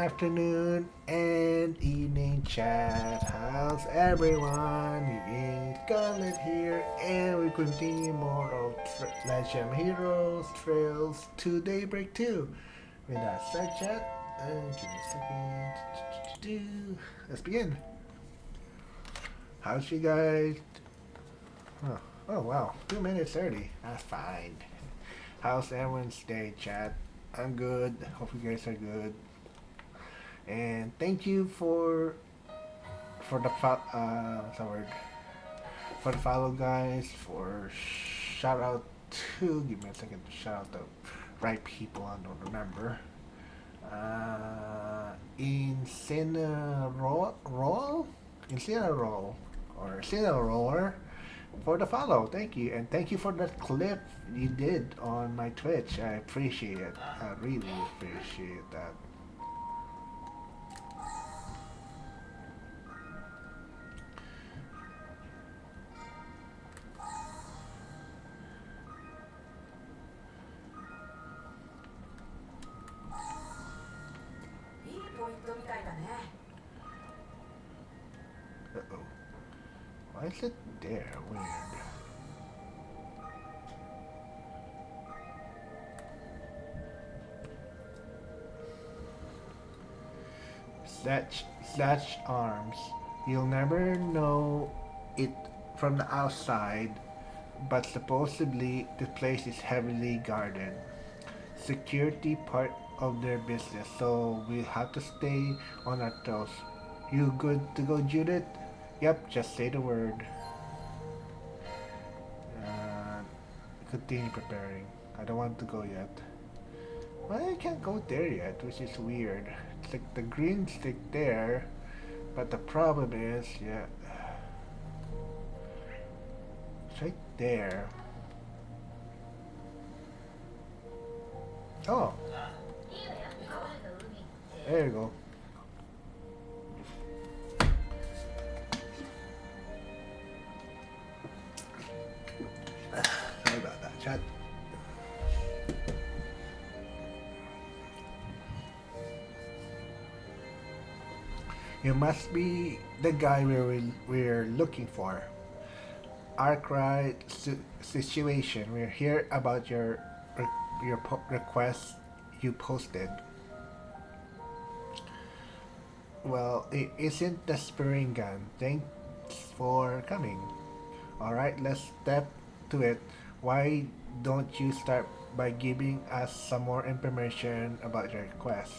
afternoon and evening chat. How's everyone? It's Gauntlet here, and we continue more of Legend Heroes Trails to Daybreak 2 with our side chat. Give me a second. Let's begin. How's you guys? Oh wow, 2 minutes early. That's fine. How's everyone's day, chat? I'm good. Hope you guys are good. And thank you for the word for the follow, guys. For shout out to give me a second to shout out the right people. I don't remember. Incineroll or Incineroller for the follow. Thank you, and thank you for that clip you did on my Twitch. I appreciate it. I really appreciate that. Uh-oh. Why is it there? Weird. Such arms. You'll never know it from the outside, but supposedly the place is heavily guarded. Security part of their business, so we'll have to stay on our toes. You good to go, Judith? Yep, just say the word. Uh, Continue preparing. I don't want to go yet. Well, I can't go there yet, which is weird. It's like the green stick there, but the problem is, yeah, it's right there. Oh, there you go. Sorry about that, chat. You must be the guy we're looking for. Arkwright situation. We're here about your request you posted. Well, it isn't the spring gun. Thanks for coming. Alright, let's step to it. Why don't you start by giving us some more information about your request?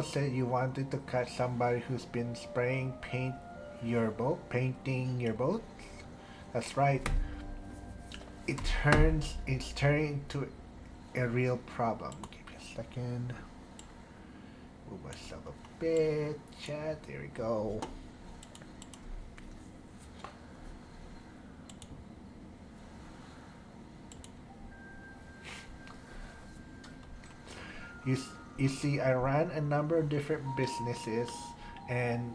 Said you wanted to catch somebody who's been painting your boat. That's right. It's turning into a real problem. Give me a second. Move myself a bit. Chat. There we go. You see, I ran a number of different businesses, and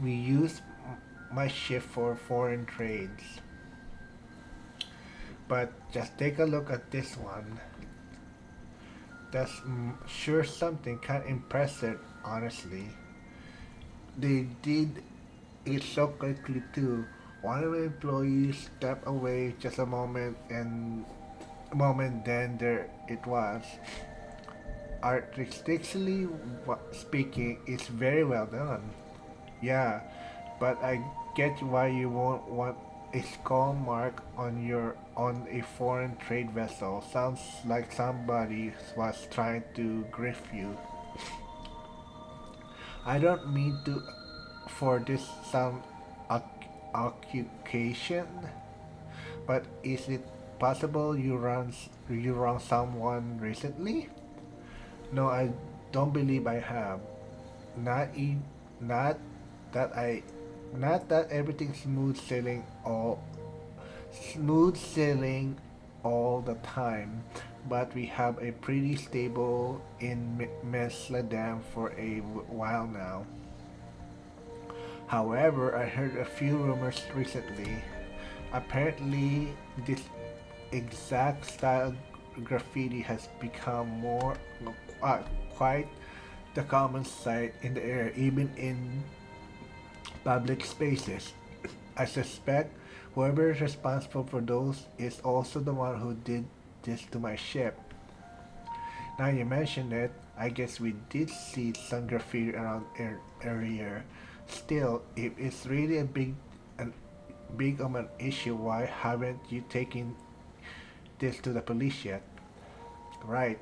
we use my shift for foreign trades. But just take a look at this one. That's sure something kind of impressive, honestly. They did it so quickly too. One of the employees stepped away just a moment then there it was. Artistically speaking, it's very well done. Yeah, but I get why you won't want a skull mark on a foreign trade vessel. Sounds like somebody was trying to grift you. I don't mean to for this some occupation, but is it possible you wrong someone recently? No, I don't believe I have. Not e- not that I not that everything's smooth sailing all the time, but we have a pretty stable in Mesladam for a while now. However, I heard a few rumors recently. Apparently, this exact style graffiti has become more uh, quite the common sight in the air, even in public spaces. I suspect whoever is responsible for those is also the one who did this to my ship. Now you mention it, I guess we did see some graffiti around earlier. Still, if it's really a big of an issue, why haven't you taken this to the police yet? Right.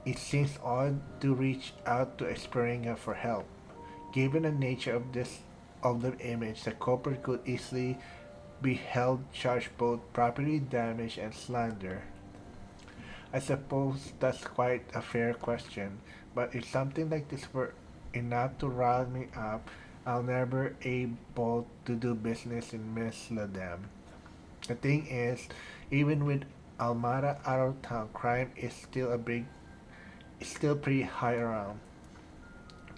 It seems odd to reach out to Esperanza for help. Given the nature of the image, the culprit could easily be held charged both property damage and slander. I suppose that's quite a fair question, but if something like this were enough to rile me up, I'll never able to do business in Misladam. The thing is, even with Almada out of town, crime is still pretty high around.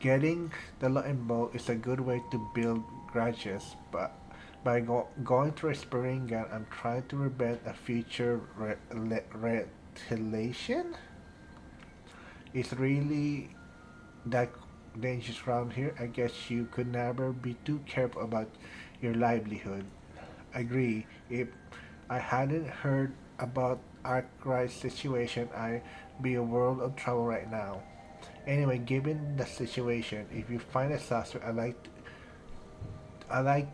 Getting the law involved is a good way to build grudges, but going through a spring gun, I'm trying to prevent a future retaliation. It's really that dangerous around here. I guess you could never be too careful about your livelihood. Agree. If I hadn't heard about Arkwright's situation, I'd be a world of trouble right now. Anyway, given the situation, if you find a suspect, I like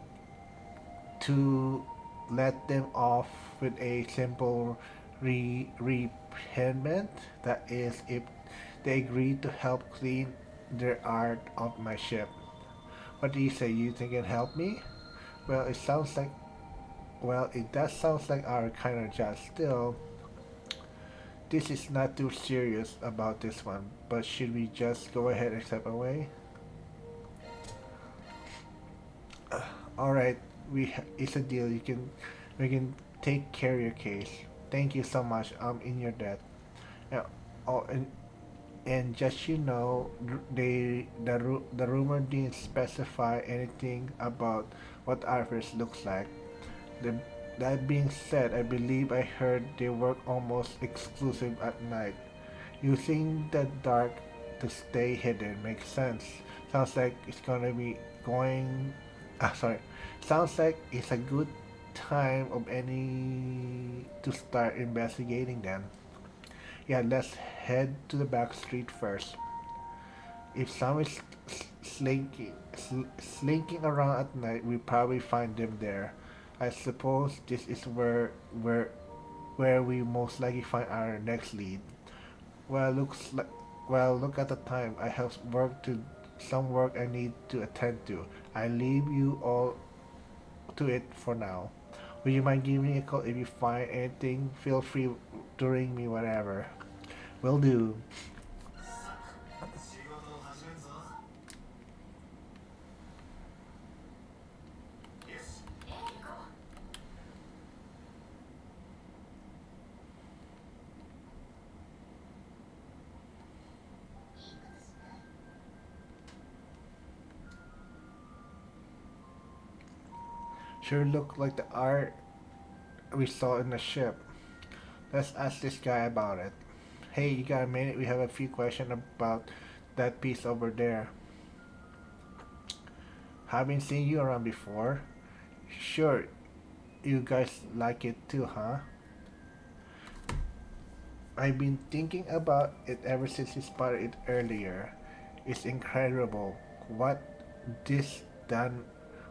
to let them off with a simple repayment. That is, if they agree to help clean their art of my ship. What do you say? You think it help me? Well, it sounds like it does sound like our kind of job. Still, this is not too serious about this one. But should we just go ahead and step away? All right, it's a deal. We can take care of your case. Thank you so much. I'm in your debt. Uh, oh, and just you know, the rumor didn't specify anything about what Iris looks like. The, that being said, I believe I heard they work almost exclusive at night. Using the dark to stay hidden makes sense. Sounds like it's gonna be going. Sorry. Sounds like it's a good time of any to start investigating then. Yeah, let's head to the back street first. If someone is slinking around at night, we probably find them there. I suppose this is where we most likely find our next lead. Well, look at the time. I have some work I need to attend to. I leave you all to it for now. Would you mind giving me a call if you find anything? Feel free to ring me whatever. Will do. Sure look like the art we saw in the ship. Let's ask this guy about it. Hey, you got a minute? We have a few questions about that piece over there. Haven't seen you around before. Sure, you guys like it too, huh? I've been thinking about it ever since we spotted it earlier. It's incredible. What this done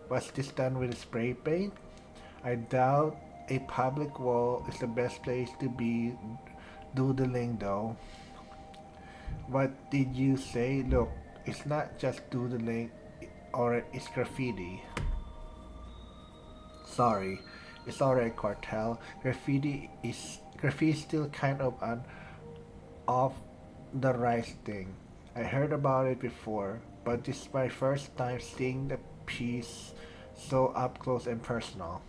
was this done with spray paint? I doubt a public wall is the best place to be doodling though. What did you say? Look, it's not just doodling or it's graffiti. Sorry, it's alright, Cartel. Graffiti is still kind of an off the rise thing. I heard about it before, but this is my first time seeing the piece so up close and personal.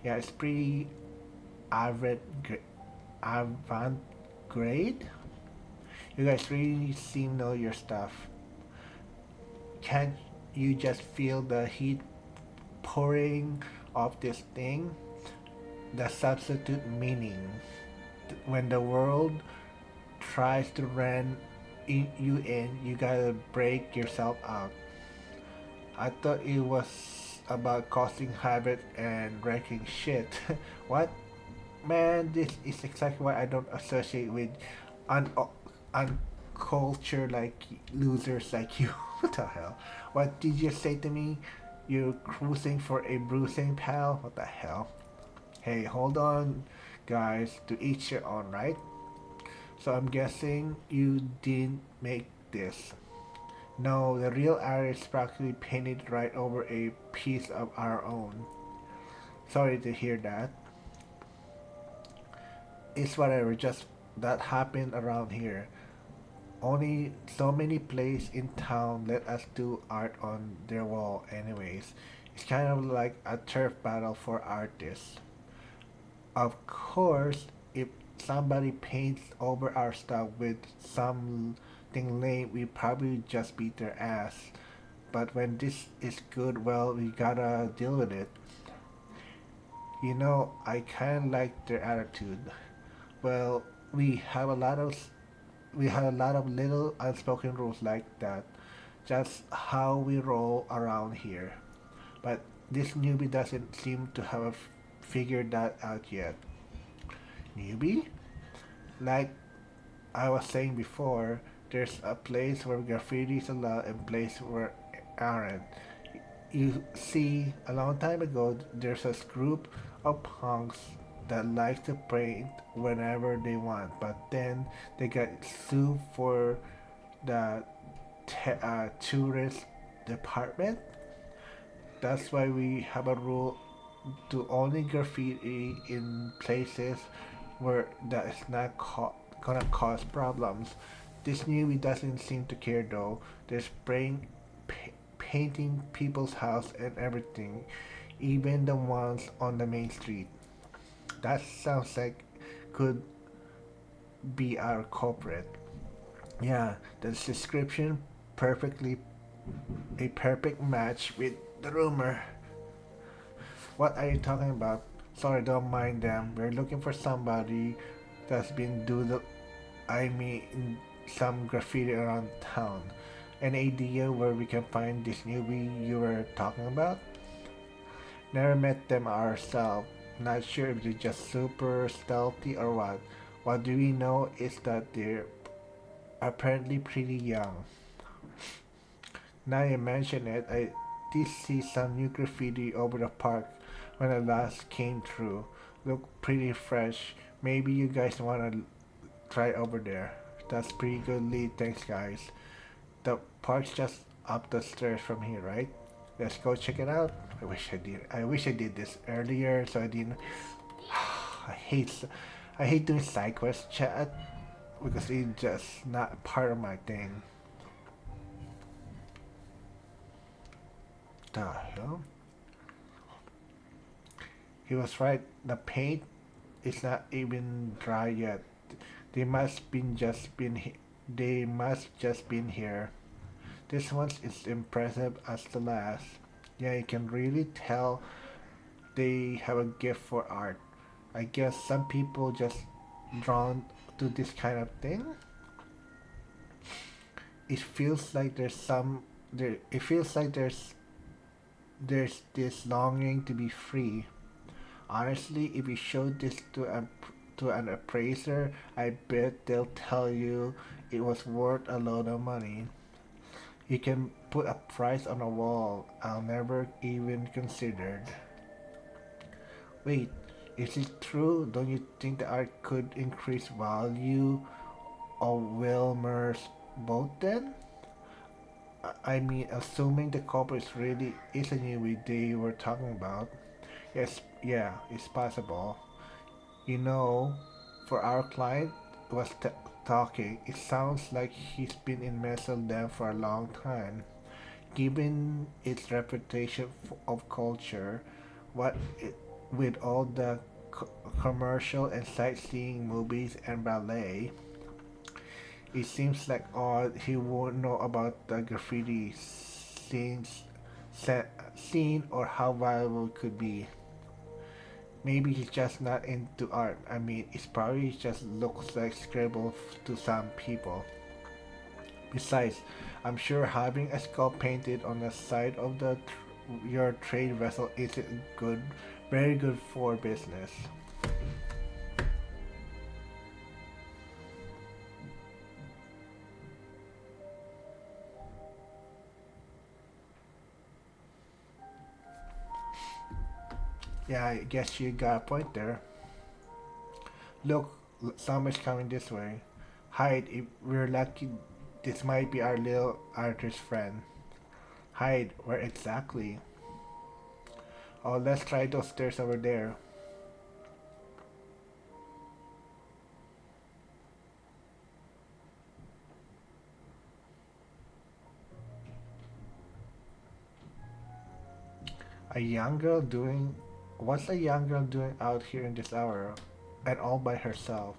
Yeah, it's pretty avant avant grade. You guys really seem to know your stuff. Can't you just feel the heat pouring off this thing? The substitute meaning. When the world tries to run you in, you gotta break yourself out. I thought it was about causing havoc and wrecking shit. What? Man, this is exactly why I don't associate with un uncultured like losers like you. What the hell? What did you say to me? You're cruising for a bruising, pal? What the hell? Hey, hold on, guys. To each your own, right? So I'm guessing you didn't make this. No, the real art is practically painted right over a piece of our own. Sorry to hear that. It's whatever, just that happened around here. Only so many places in town let us do art on their wall anyways. It's kind of like a turf battle for artists. Of course, if somebody paints over our stuff with something lame, we probably just beat their ass. But when this is good, well, we gotta deal with it. You know, I kinda like their attitude. Well, we have a lot of little unspoken rules like that. Just how we roll around here. But this newbie doesn't seem to have figured that out yet. Newbie? Like I was saying before, there's a place where graffiti is allowed and place where aren't. You see, a long time ago, there's a group of punks that like to paint whenever they want, but then they got sued for the tourist department. That's why we have a rule to only graffiti in places where that is not gonna cause problems. This newbie doesn't seem to care though. They're spraying, painting people's house and everything, even the ones on the main street. That sounds like could be our culprit. Yeah, the description perfectly a perfect match with the rumor. What are you talking about? Sorry, don't mind them. We're looking for somebody that's been doodle. I mean, some graffiti around town. An idea where we can find this newbie you were talking about? Never met them ourselves. Not sure if they're just super stealthy or what. What do we know is that they're apparently pretty young. Now you mention it, I did see some new graffiti over the park when I last came through. Look pretty fresh. Maybe you guys wanna try over there. That's pretty good lead, thanks guys. The park's just up the stairs from here, right? Let's go check it out. I wish I did. I wish I did this earlier so I didn't. I hate. I hate doing side quest chat because it's just not part of my thing. The hell? He was right. The paint is not even dry yet. They must been just been. They must just been here. This one is impressive as the last. Yeah, you can really tell they have a gift for art. I guess some people just drawn to this kind of thing. It feels like there's some there. It feels like there's this longing to be free. Honestly, if you showed this to an appraiser, I bet they'll tell you it was worth a lot of money. You can put a price on a wall I'll never even considered. Wait, is it true? Don't you think the art could increase value of Wilmer's boat then? I mean, assuming the culprit really is a newbie they were talking about. Yes, yeah, it's possible. You know, for our client was talking, it sounds like he's been in Mesoldam for a long time. Given its reputation of culture, what it, with all the commercial and sightseeing movies and ballet, it seems like odd he won't know about the graffiti scenes, scene or how valuable it could be. Maybe he's just not into art. I mean, it's probably just looks like scribble to some people. Besides, I'm sure having a skull painted on the side of your trade vessel isn't good, very good for business. Yeah, I guess you got a point there. Look, summer's coming this way. Hide, if we're lucky, this might be our little artist friend. Hide, where exactly? Oh, let's try those stairs over there. A young girl doing. What's a young girl doing out here in this hour? And all by herself?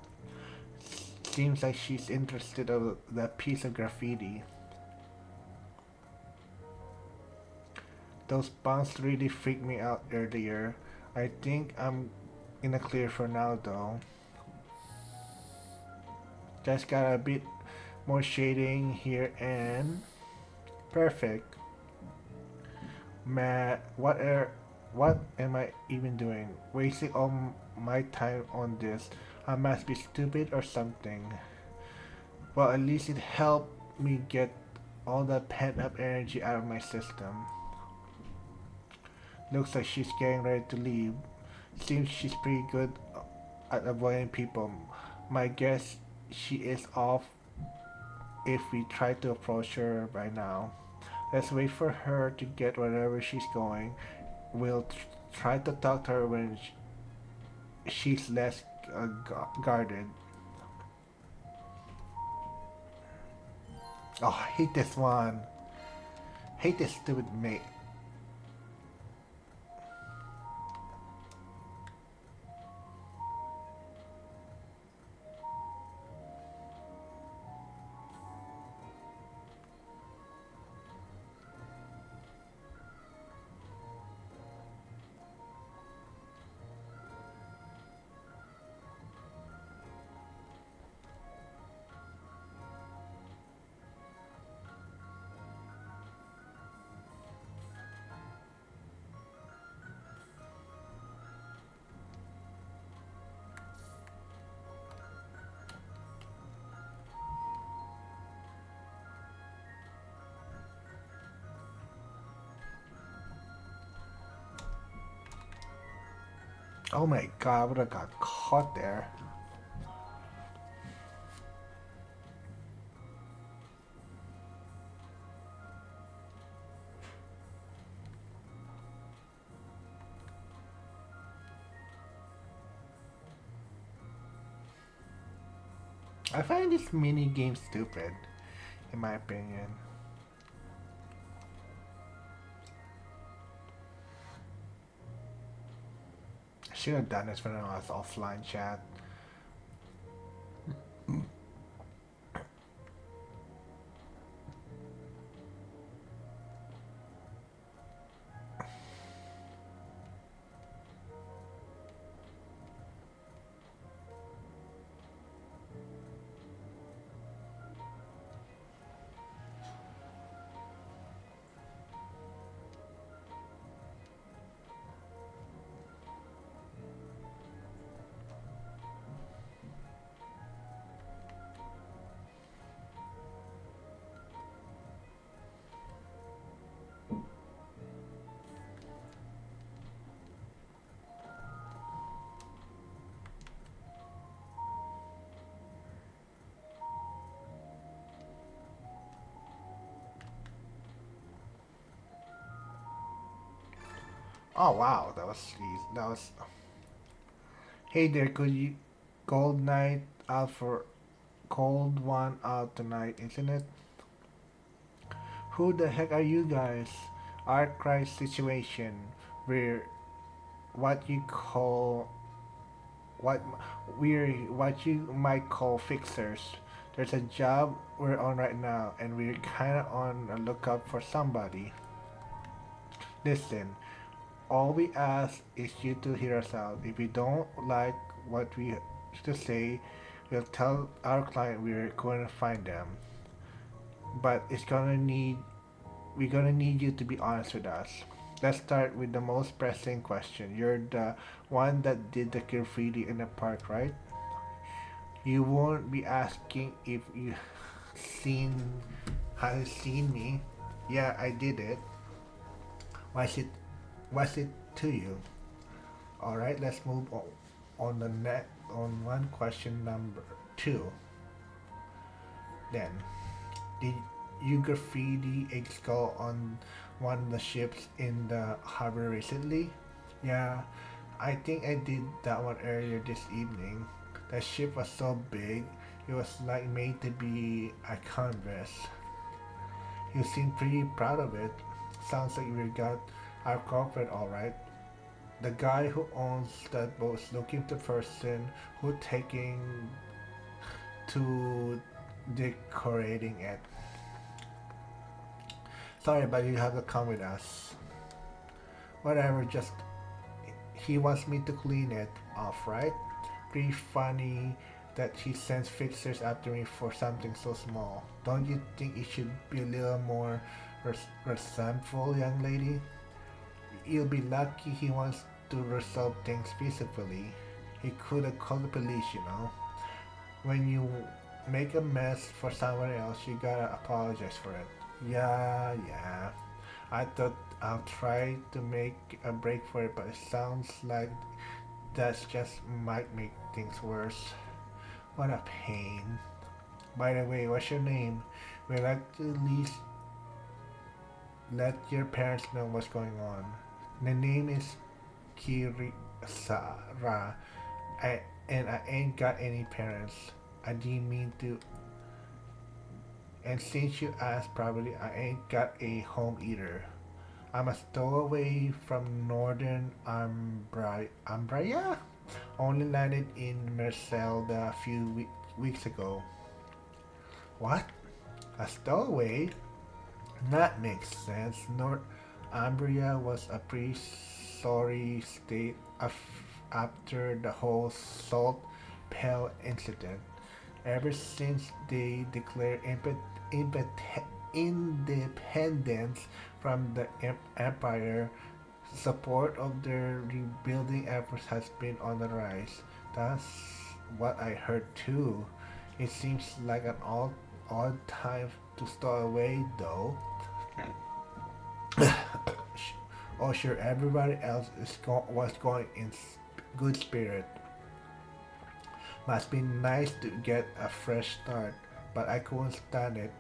Seems like she's interested in that piece of graffiti. Those bounce really freaked me out earlier. I think I'm in the clear for now though. Just got a bit more shading here and perfect. Man, what am I even doing? Wasting all my time on this. I must be stupid or something. Well, at least it helped me get all that pent up energy out of my system. Looks like she's getting ready to leave. Seems she's pretty good at avoiding people. My guess she is off if we try to approach her by now. Let's wait for her to get wherever she's going. We'll try to talk to her when she's less guarded. Oh, I hate this one. Hate this stupid mate. Oh my god, I would have got caught there. I find this mini game stupid, in my opinion. I should have done this when I was offline chat. Oh wow, that was easy. That was. Hey there, could you gold night out for cold one out tonight, isn't it? Who the heck are you guys? Our crisis situation. We're what you call what we're what you might call fixers. There's a job we're on right now, and we're kind of on a lookout for somebody. Listen, all we ask is you to hear us out. If you don't like what we to say, we'll tell our client we're going to find them. but we're gonna need you to be honest with us. Let's start with the most pressing question. You're the one that did the graffiti in the park, right? You won't be asking if you seen has seen me. Yeah, I did it. Was it was it to you? All right, let's move on the next on one question number two. Then, did you graffiti a skull on one of the ships in the harbor recently? Yeah, I think I did that one earlier this evening. The ship was so big, it was like made to be a canvas. You seem pretty proud of it. Sounds like we got our culprit all right. The guy who owns that boat's looking for the person who taking to decorating it. Sorry, but you have to come with us. Whatever, just he wants me to clean it off, right? Pretty funny that he sends fixers after me for something so small. Don't you think it should be a little more resentful, young lady? You'll be lucky he wants to resolve things peacefully. He could have called the police, you know. When you make a mess for someone else, you gotta apologize for it. Yeah, yeah. I thought I'll try to make a break for it, but it sounds like that's just might make things worse. What a pain. By the way, what's your name? We'd like to at least let your parents know what's going on. The name is Kirisara, and I ain't got any parents. I didn't mean to. And since you asked, probably I ain't got a home either. I'm a stowaway from Northern Umbria. Only landed in Merselda a few weeks ago. What? A stowaway? That makes sense. Northumbria was a pretty sorry state after the whole Salt Pell incident. Ever since they declared independence from the empire, support of their rebuilding efforts has been on the rise. That's what I heard too. It seems like an odd time to stow away though. Oh sure, everybody else was going in good spirit. Must be nice to get a fresh start, but I couldn't stand it.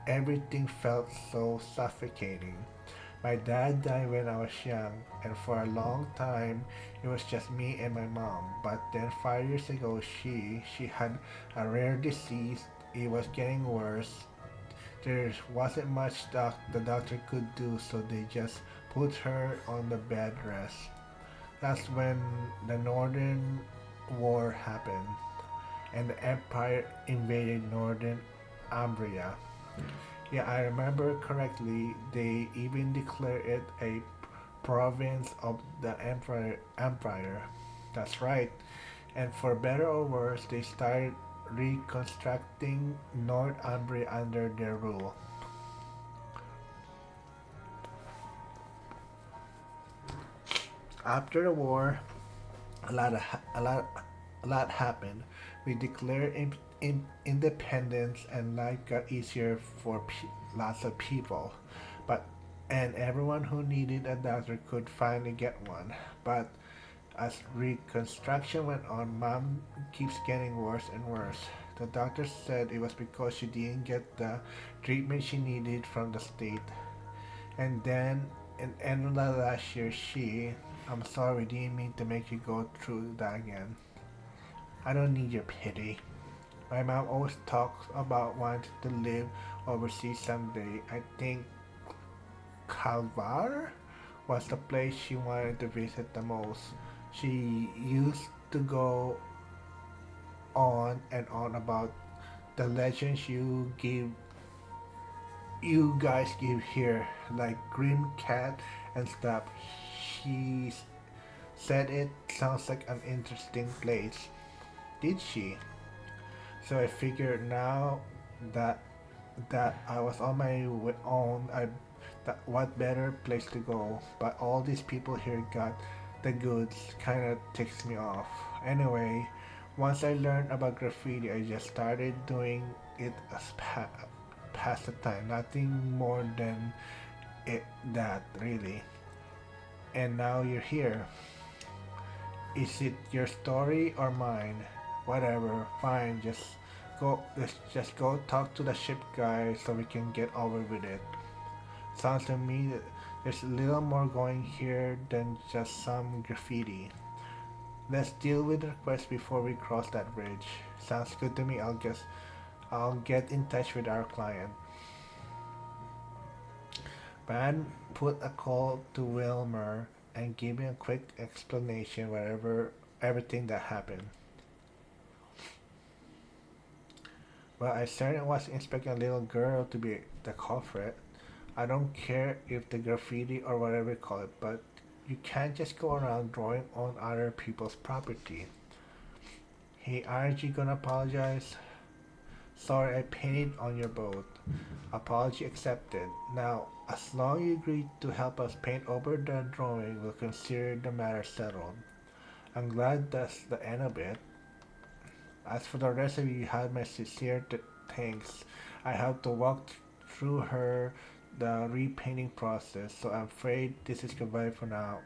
Everything felt so suffocating. My dad died when I was young, and for a long time it was just me and my mom. But then 5 years ago, she had a rare disease. It was getting worse. There wasn't much the doctor could do, so they just put her on the bed rest. That's when the Northern War happened, and the Empire invaded Northern Umbria. Yeah, I remember correctly. They even declared it a province of the Empire. That's right. And for better or worse, they started reconstructing Northumbria under their rule. After the war, a lot of, a lot a lot happened. We declared independence, and life got easier for lots of people. But and everyone who needed a doctor could finally get one. But as reconstruction went on, Mom keeps getting worse and worse. The doctor said it was because she didn't get the treatment she needed from the state. And then in end of the last year, I'm sorry, didn't mean to make you go through that again. I don't need your pity. My mom always talks about wanting to live overseas someday. I think Calvar was the place she wanted to visit the most. She used to go on and on about the legends you guys give here, like Grim Cat and stuff. She said it sounds like an interesting place. Did she? So I figured that that I was on my own. What better place to go? But all these people here got the goods. Kind of ticks me off. Anyway, once I learned about graffiti, I just started doing it as past the time. Nothing more than it that really. And now you're here. Is it your story or mine? Whatever, fine, let's just go talk to the ship guy so we can get over with it. Sounds to me that there's a little more going here than just some graffiti. Let's deal with the request before we cross that bridge. Sounds good to me. I'll get in touch with our client. Brad put a call to Wilmer and gave me a quick explanation whatever everything that happened. Well, I certainly was expecting a little girl to be the culprit. I don't care if the graffiti or whatever you call it, but you can't just go around drawing on other people's property. Hey, aren't you gonna apologize? Sorry I painted on your boat. Apology accepted. Now, as long as you agree to help us paint over the drawing, we'll consider the matter settled. I'm glad that's the end of it. As for the rest of you, had my sincere thanks. I have to walk through the repainting process, so I'm afraid this is goodbye for now.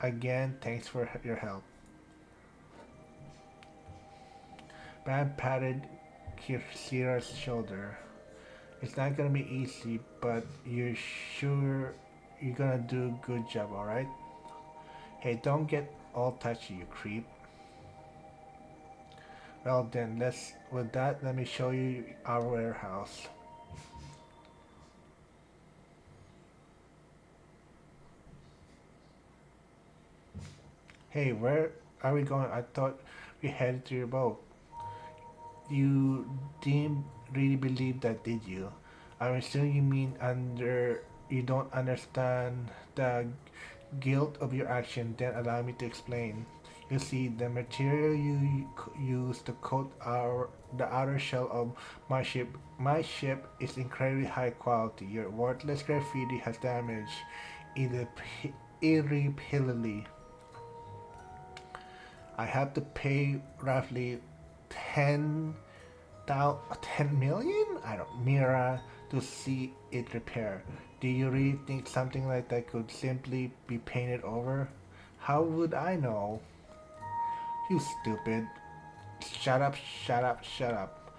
Again, thanks for your help. Bam patted Kirsiera's shoulder. It's not gonna be easy, but you're sure you're gonna do a good job, alright? Hey, don't get all touchy, you creep. Well then, let me show you our warehouse. Hey, where are we going? I thought we headed to your boat. You didn't really believe that, did you? I'm assuming you mean you don't understand the guilt of your action. Then allow me to explain. You see, the material you use to coat the outer shell of my ship is incredibly high quality. Your worthless graffiti has damaged irreparably. I have to pay roughly 10 million? I don't Mira to see it repair. Do you really think something like that could simply be painted over? How would I know? You stupid. Shut up, shut up, shut up.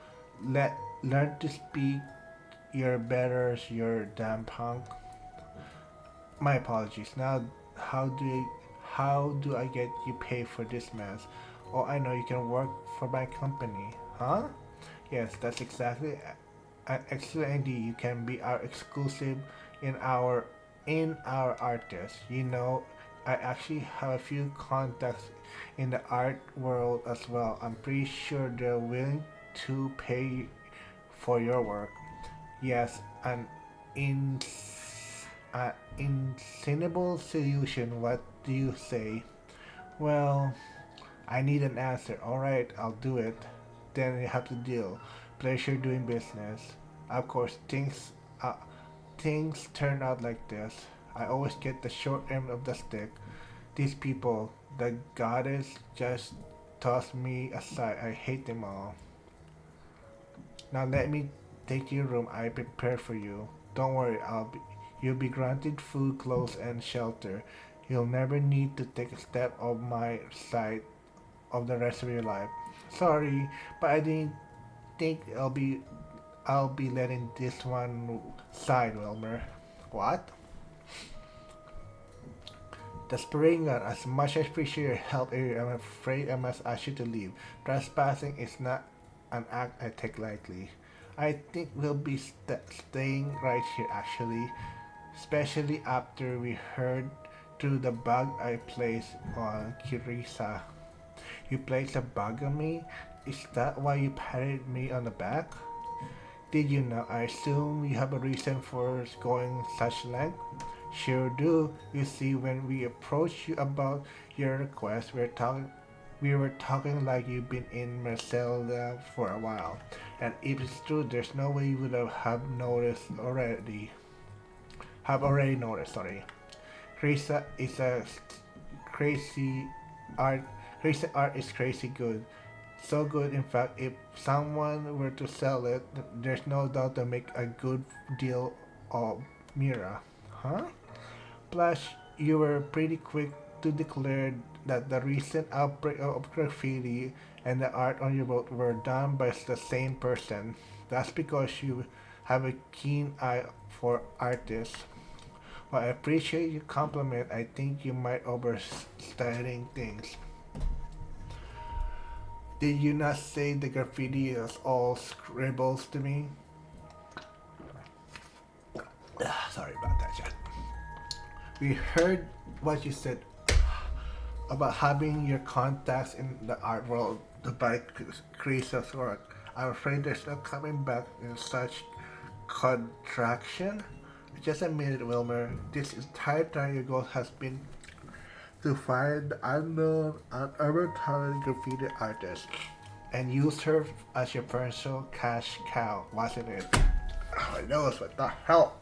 Learn to speak your betters, your damn punk. My apologies. Now how do I get you paid for this mess? Oh, I know you can work for my company. Huh? Yes, that's exactly an excellent idea. You can be our exclusive in our artist. You know, I actually have a few contacts in the art world as well. I'm pretty sure they're willing to pay for your work. Yes, in insanable solution. What do you say? Well, I need an answer. Alright, I'll do it. Then you have to deal. Pleasure doing business. Of course, things turn out like this. I always get the short end of the stick. These people, the goddess just tossed me aside. I hate them all. Now let me take your room I prepared for you. Don't worry, you'll be granted food, clothes, and shelter. You'll never need to take a step of my side of the rest of your life. Sorry, but I didn't think I'll be letting this one slide, Wilmer. What? The spraying gun, as much as I appreciate your help, I'm afraid I must ask you to leave. Trespassing is not an act I take lightly. I think we'll be staying right here actually, especially after we heard through the bug I placed on Kirisa. You placed a bug on me? Is that why you patted me on the back? Did you know? I assume you have a reason for going such length? Sure do. You see, when we approached you about your request, We were talking like you've been in Marcella for a while. And if it's true, there's no way you would have noticed already. Have already noticed, sorry. Krisa is a crazy art. Crazy art is crazy good. So good, in fact, if someone were to sell it, there's no doubt to make a good deal of Mira. Huh? Plus, you were pretty quick to declare that the recent outbreak of graffiti and the art on your boat were done by the same person. That's because you have a keen eye for artists. While I appreciate your compliment, I think you might overstating things. Did you not say the graffiti is all scribbles to me? Sorry about that, Chad. We heard what you said about having your contacts in the art world to buy Chris's work. I'm afraid there's no coming back in such contraction. Just a minute, Wilmer. This entire time your goal has been to find the unknown, unever talented graffiti artist and use her as your personal cash cow, wasn't it? Oh, my nose, what the hell?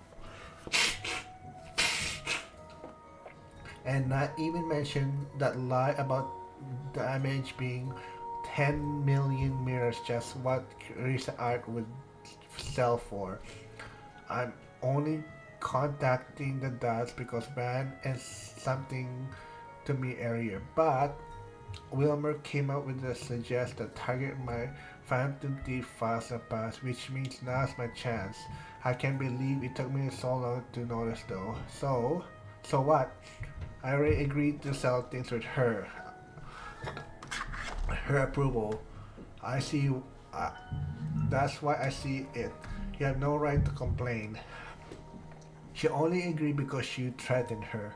And not even mention that lie about damage being 10 million mirrors, just what recent art would sell for. I'm only contacting the dots because van is something to me area, but Wilmer came up with the suggest that target my Phantom Thief fast and pass, which means now's my chance. I can't believe it took me so long to notice though. So what? I already agreed to sell things with her. Her approval. I see. Uh, that's why I see it. You have no right to complain. She only agreed because you threatened her.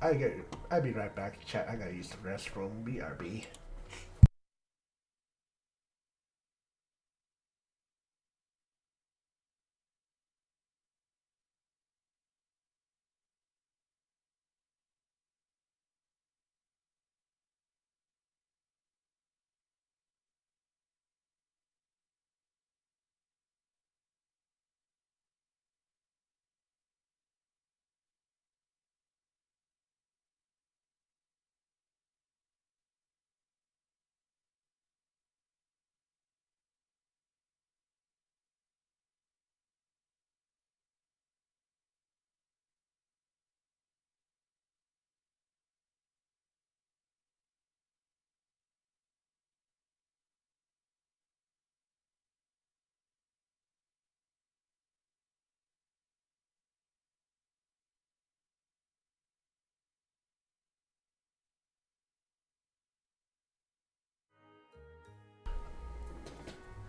I'll be right back, chat. I gotta use the restroom. BRB.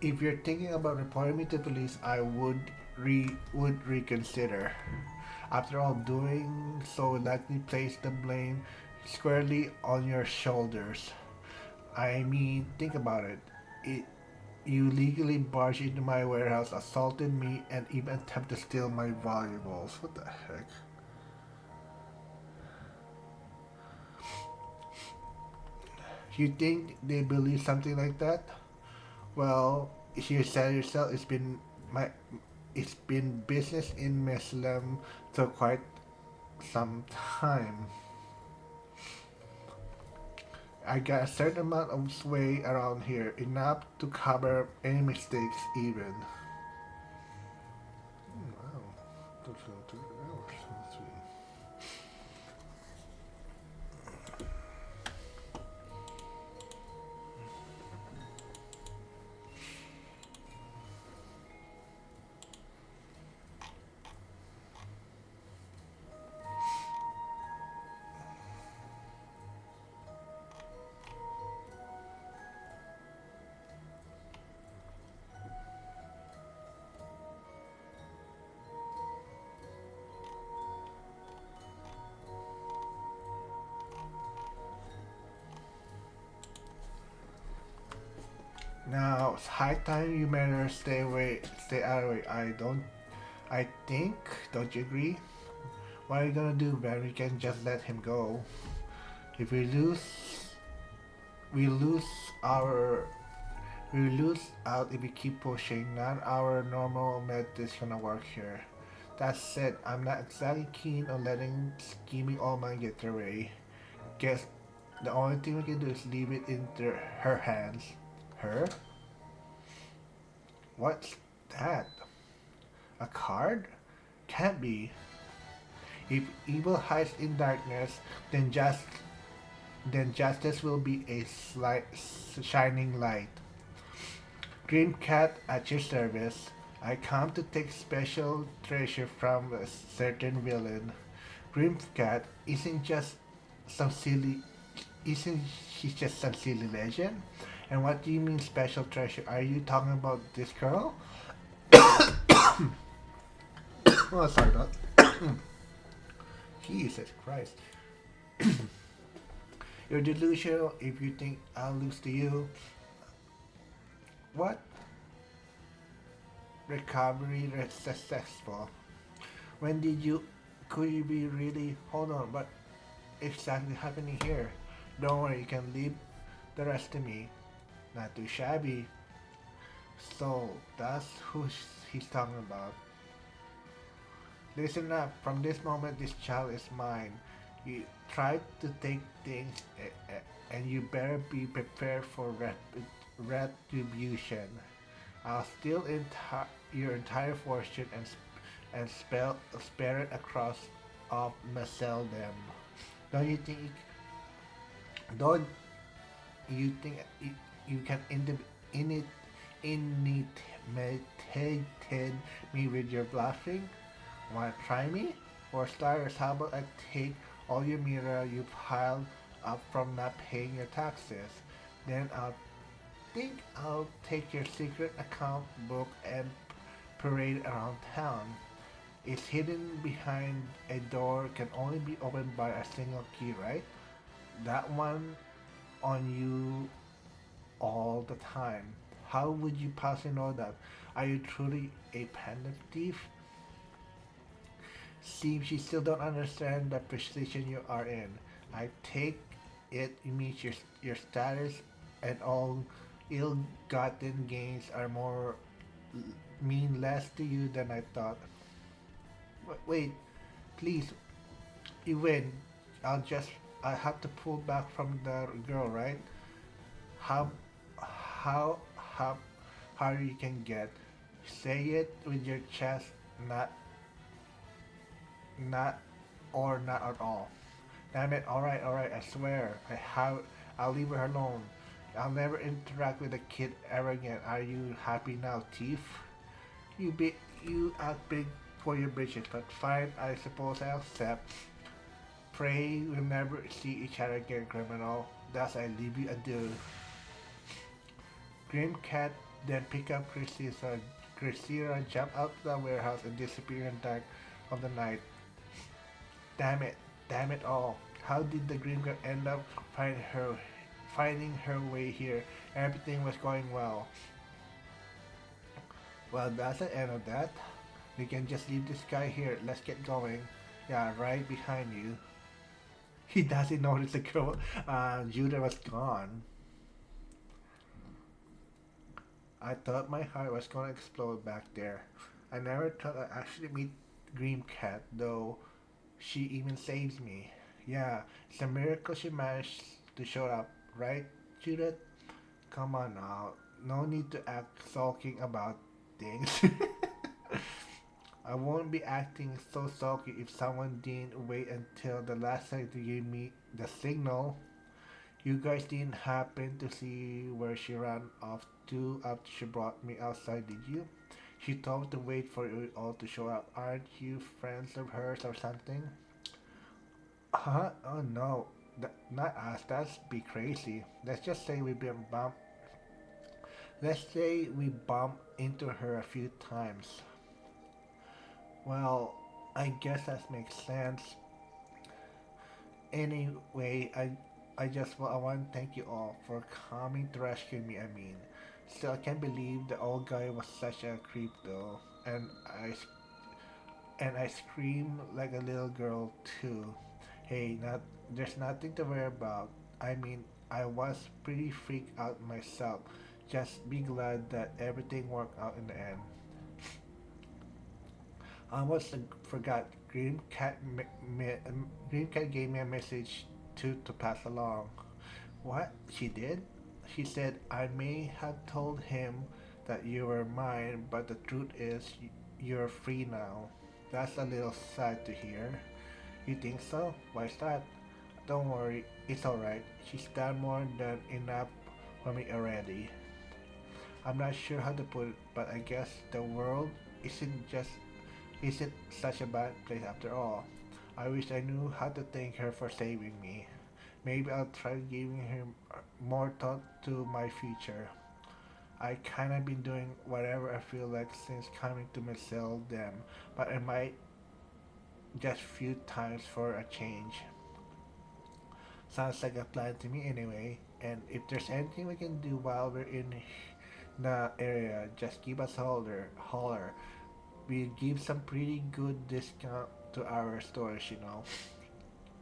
If you're thinking about reporting me to police, I would reconsider. After all, doing so would likely place the blame squarely on your shoulders. I mean, think about it. It you legally barged into my warehouse, assaulted me, and even attempted to steal my valuables. What the heck? You think they believe something like that? Well, you said yourself, my it's been business in Muslim for quite some time. I got a certain amount of sway around here, enough to cover any mistakes even. Wow. 2 hours. Let's see. Now it's high time you better stay out of it. I think, don't you agree? What are you gonna do, man? We can just let him go. If we lose our we lose out if we keep pushing. Not our normal method is gonna work here. That said, I'm not exactly keen on letting scheming old man get their way. Guess the only thing we can do is leave it in her hands. Her? What's that? A card? Can't be. If evil hides in darkness, then justice will be a shining light. Dream Cat at your service. I come to take special treasure from a certain villain. Dream Cat some silly isn't she just some silly legend? And what do you mean special treasure? Are you talking about this girl? Oh, sorry about Jesus Christ. You're delusional if you think I'll lose to you. What? Recovery successful. When did you? Could you be really? Hold on, what exactly happening here? Don't worry, you can leave the rest to me. Not too shabby. So that's who he's talking about. Listen up. From this moment, this child is mine. You try to take things, and you better be prepared for retribution. I'll steal your entire fortune and spare it across of sell them. Don't you think? Don't you think you can intimidate me with your bluffing? Wanna try me? For starters, how about I take all your mirror you piled up from not paying your taxes? Then I'll take your secret account book and parade around town. It's hidden behind a door, can only be opened by a single key, right? That one on you all the time. How would you possibly know that? Are you truly a pendant thief? Seems you still don't understand the position you are in. I take it means your status and all ill-gotten gains are more mean less to you than I thought. Wait, please, you win. I have to pull back from the girl, right? How how hard you can get. Say it with your chest, not not not at all. Damn it! All right. I swear. I'll leave her alone. I'll never interact with a kid ever again. Are you happy now, thief? You act big for your britches, but fine. I suppose I'll accept. Pray we'll never see each other again, criminal. Thus I leave you adieu. Grim Cat then pick up Cressida, jump out the warehouse and disappear in the dark of the night. Damn it all. How did the Grim Cat end up finding her way here? Everything was going well. Well, that's the end of that. We can just leave this guy here. Let's get going. Yeah, right behind you. He doesn't notice the girl. Judah was gone. I thought my heart was gonna explode back there. I never thought I'd actually meet Dream Cat, though she even saves me. Yeah, it's a miracle she managed to show up, right, Judith? Come on now. No need to act sulking about things. I won't be acting so sulky if someone didn't wait until the last second to give me the signal. You guys didn't happen to see where she ran off to after she brought me outside, did you? She told me to wait for you all to show up. Aren't you friends of hers or something? Huh? Oh no. Not us. That's be crazy. Let's say we bumped into her a few times. Well, I guess that makes sense. Anyway, I want to thank you all for coming to rescue me. I mean, still I can't believe the old guy was such a creep though, and And I screamed like a little girl too. Hey, there's nothing to worry about. I mean, I was pretty freaked out myself. Just be glad that everything worked out in the end. I almost forgot. Dreamcat gave me a message to pass along. What? She did? She said I may have told him that you were mine, but the truth is you're free now. That's a little sad to hear. You think so? Why's that? Don't worry, it's alright. She's done more than enough for me already. I'm not sure how to put it, but I guess the world isn't just isn't such a bad place after all. I wish I knew how to thank her for saving me. Maybe I'll try giving her more thought to my future. I kinda been doing whatever I feel like since coming to myself them, but I might just few times for a change. Sounds like a plan to me anyway, and if there's anything we can do while we're in the area, just give us a holler. We give some pretty good discount to our stores, you know.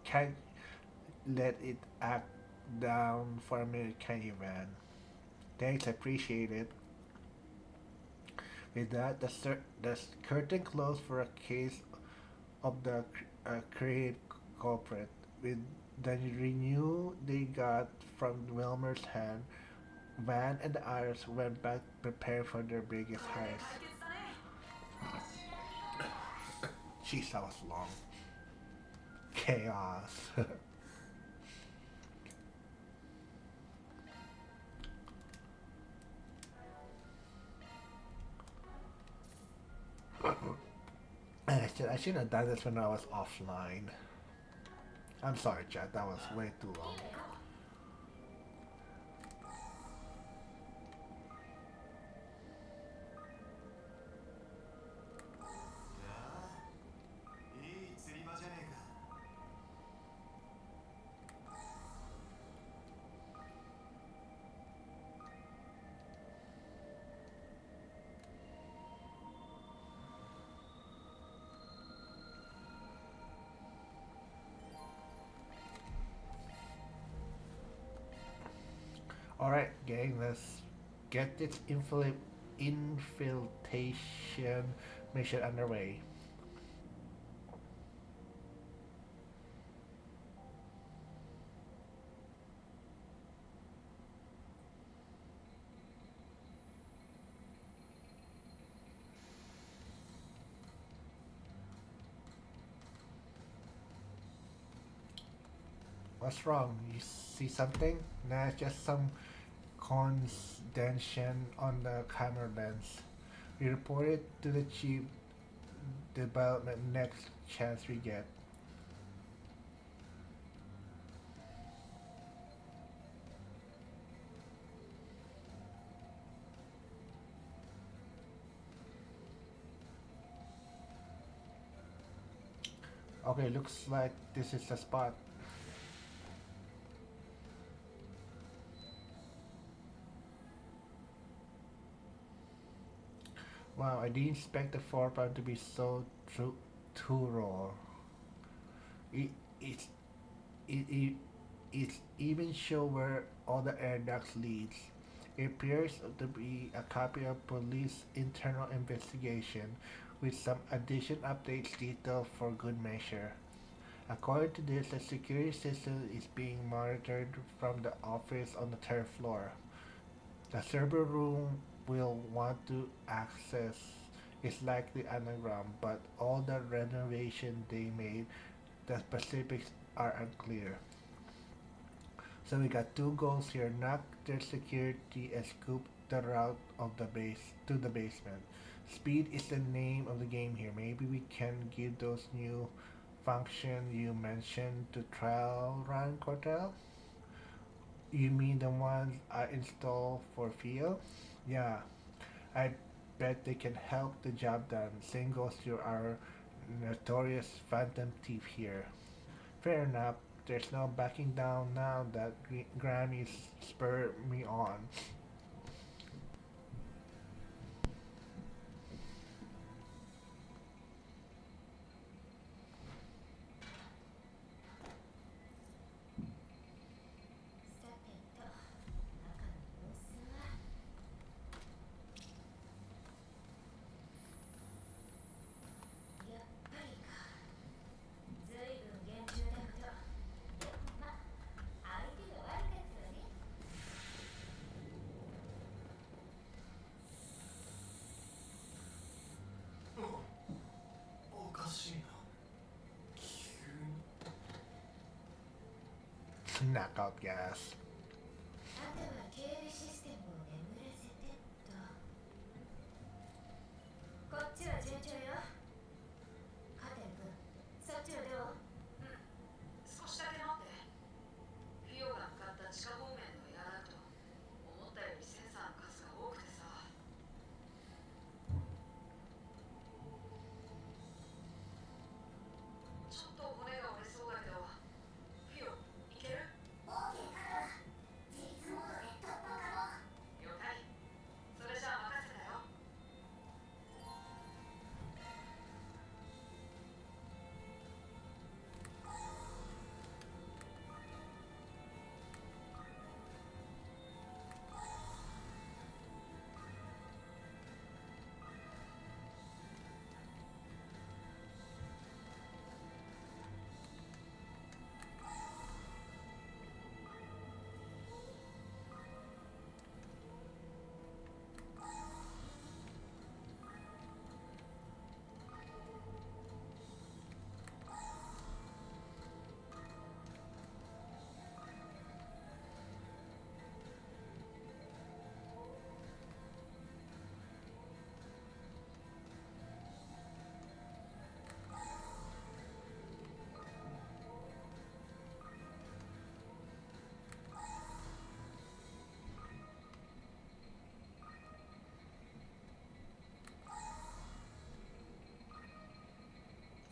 Can't let it act down for a minute, can you, man? Thanks, I appreciate it. With that, the curtain closed for a case of the creative culprit. With the renew they got from Wilmer's hand, Van and the others went back prepared for their biggest heist. Jeez, that was long. Chaos. I shouldn't have done this when I was offline. I'm sorry, Chad. That was way too long. Alright, gang, let's get this infiltration mission underway. What's wrong? You see something? Nah, it's just some condensation on the camera lens. We report it to the chief development next chance we get. Okay, looks like this is the spot. Wow, I didn't expect the foreground to be so too raw. It, it's it it's even show where all the air ducts leads. It appears to be a copy of police internal investigation with some addition updates detailed for good measure. According to this, the security system is being monitored from the office on the third floor. The server room will want to access is likely underground, but all the renovation they made, the specifics are unclear. So we got two goals here: knock their security and scoop the route of the base to the basement. Speed is the name of the game here. Maybe we can give those new function you mentioned to trial run, Cortel? You mean the ones I installed for Fio? Yeah, I bet they can help the job done. Same goes to our notorious phantom thief here. Fair enough. There's no backing down now that Grammys spurred me on. knockout gas. あとは警備システムを眠らせてっと。こっちは順調よ。カテン君、そっちはどう？少しだけ待って。フィオが向かった地下方面のエアダクト、思ったよりセンサーの数が多くてさ。ちょっと骨が折れそうだけど、フィオ、いける？ OK から自立モードで突破可能。了解。それじゃあ任せたよ。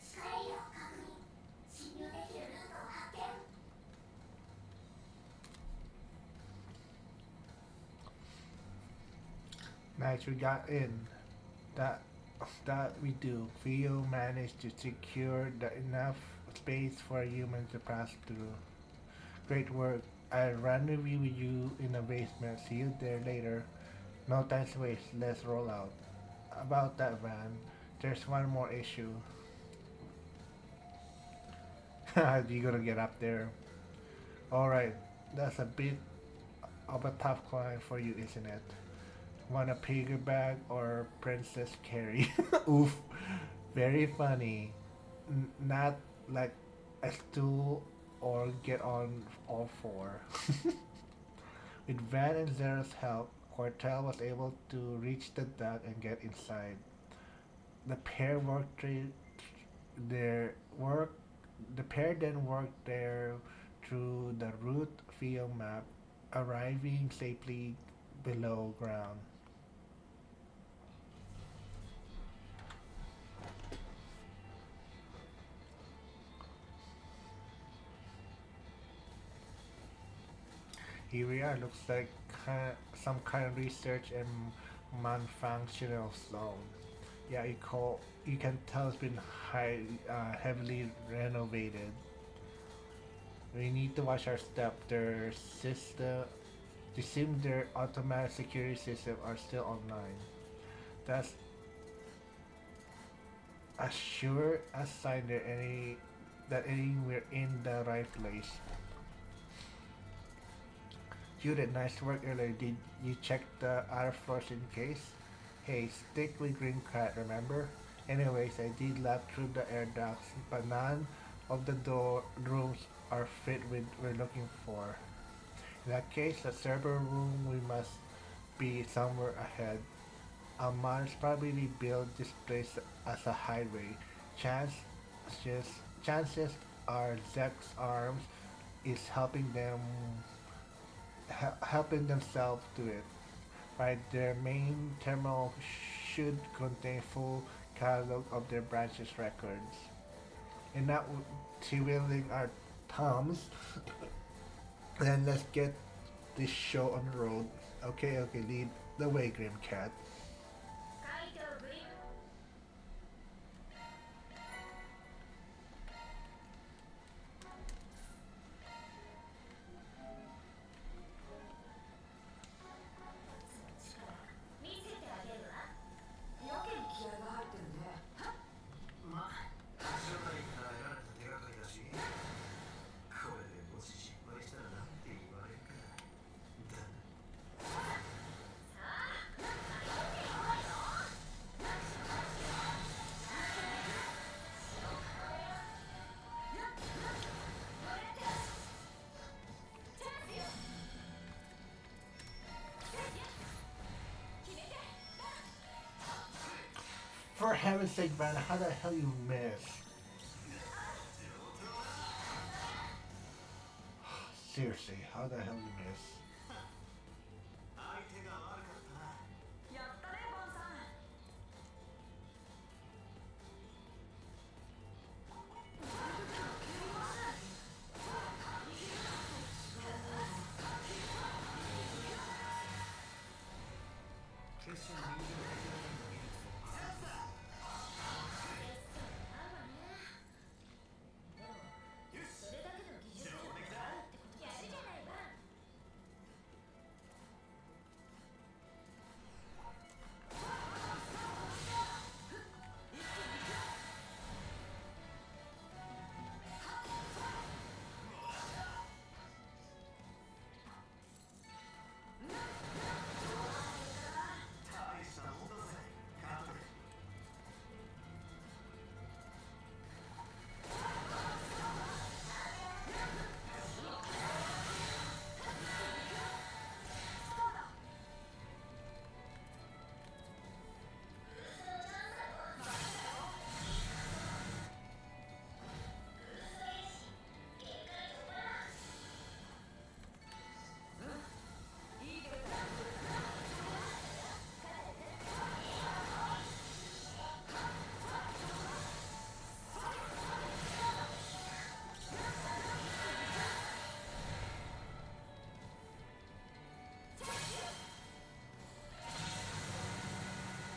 地下エリアを確認。侵入できるルートを発見。Nice, we got in. That that we do. Theo managed to secure enough space for humans to pass through. Great work. I'll rendezvous with you in the basement. See you there later. No time to waste. Let's roll out. About that van, there's one more issue. You gonna get up there? Alright, that's a bit of a tough climb for you, isn't it? Want a piggyback or Princess Carrie? Oof, very funny. Not like a stool or get on all four. With Van and Zera's help, Cortel was able to reach the dock and get inside. The pair worked their work. The pair then worked their through the route field map, arriving safely below ground. Here we are. Looks like some kind of research and manufacturing zone. Yeah, you can tell it's been heavily renovated. We need to watch our step. Their system, it seems their automatic security system are still online. That's a sure a sign we're in the right place. You did nice work earlier. Did you check the other floors in case? Hey, stick with Green Cat, remember? Anyways, I did lap through the air ducts, but none of the door rooms are fit with we're looking for. In that case, the server room we must be somewhere ahead. Mars probably built this place as a highway. Chances are Zek's arms is helping themselves to it. Right, their main terminal should contain full catalog of their branch's records. And not twiddling our thumbs, then let's get this show on the road. Okay, lead the way, Grim Cat. カイト・グリム。その力見せてあげるわ。やけに気合が入ってるね。まあ、初回から得られた手がかりだし、これでもし失敗したらなんて言われるか。だな。さあ、開いて。heaven's sake, Vanna, how the hell you miss? Seriously, how the hell you miss? 相手が悪かったな。やったねバンさん。決勝の人間の技術も合うわね。でもそれだけの技術力があるってことやるじゃないバン。大したもんだぜ。カトレ。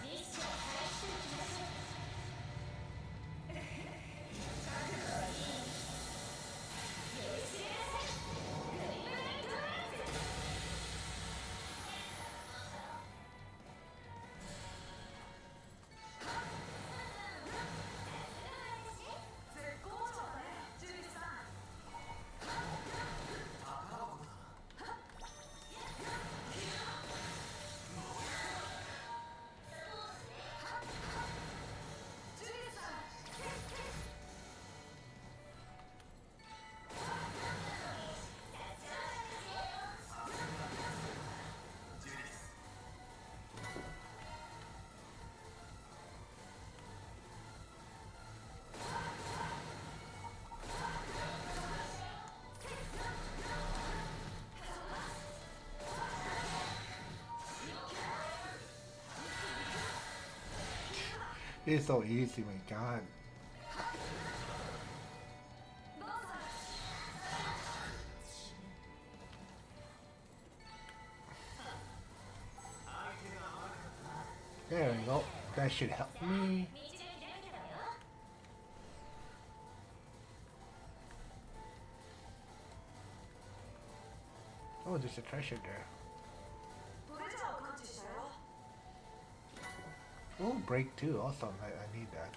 ミッション開始といきましょう。酔いしれなさい。グリムナイトランズ。絶好調だねジュリスさん。宝箱だな。ジュリスさん。ジュリス。It's so easy, my god. バンさん。 相手が悪かったな。 There we go. That should help me. 道が開けたわよ。Oh, there's a treasure there. トレジャーを感知したよ。 Oh, break too. Awesome. I need that.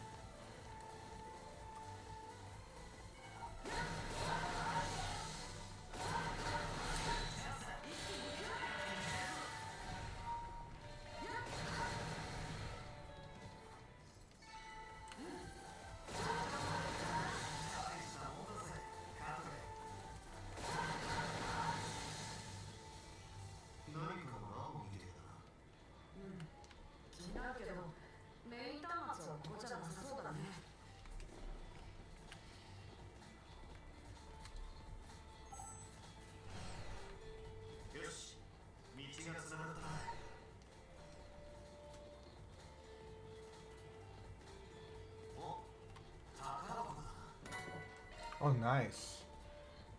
Oh, nice.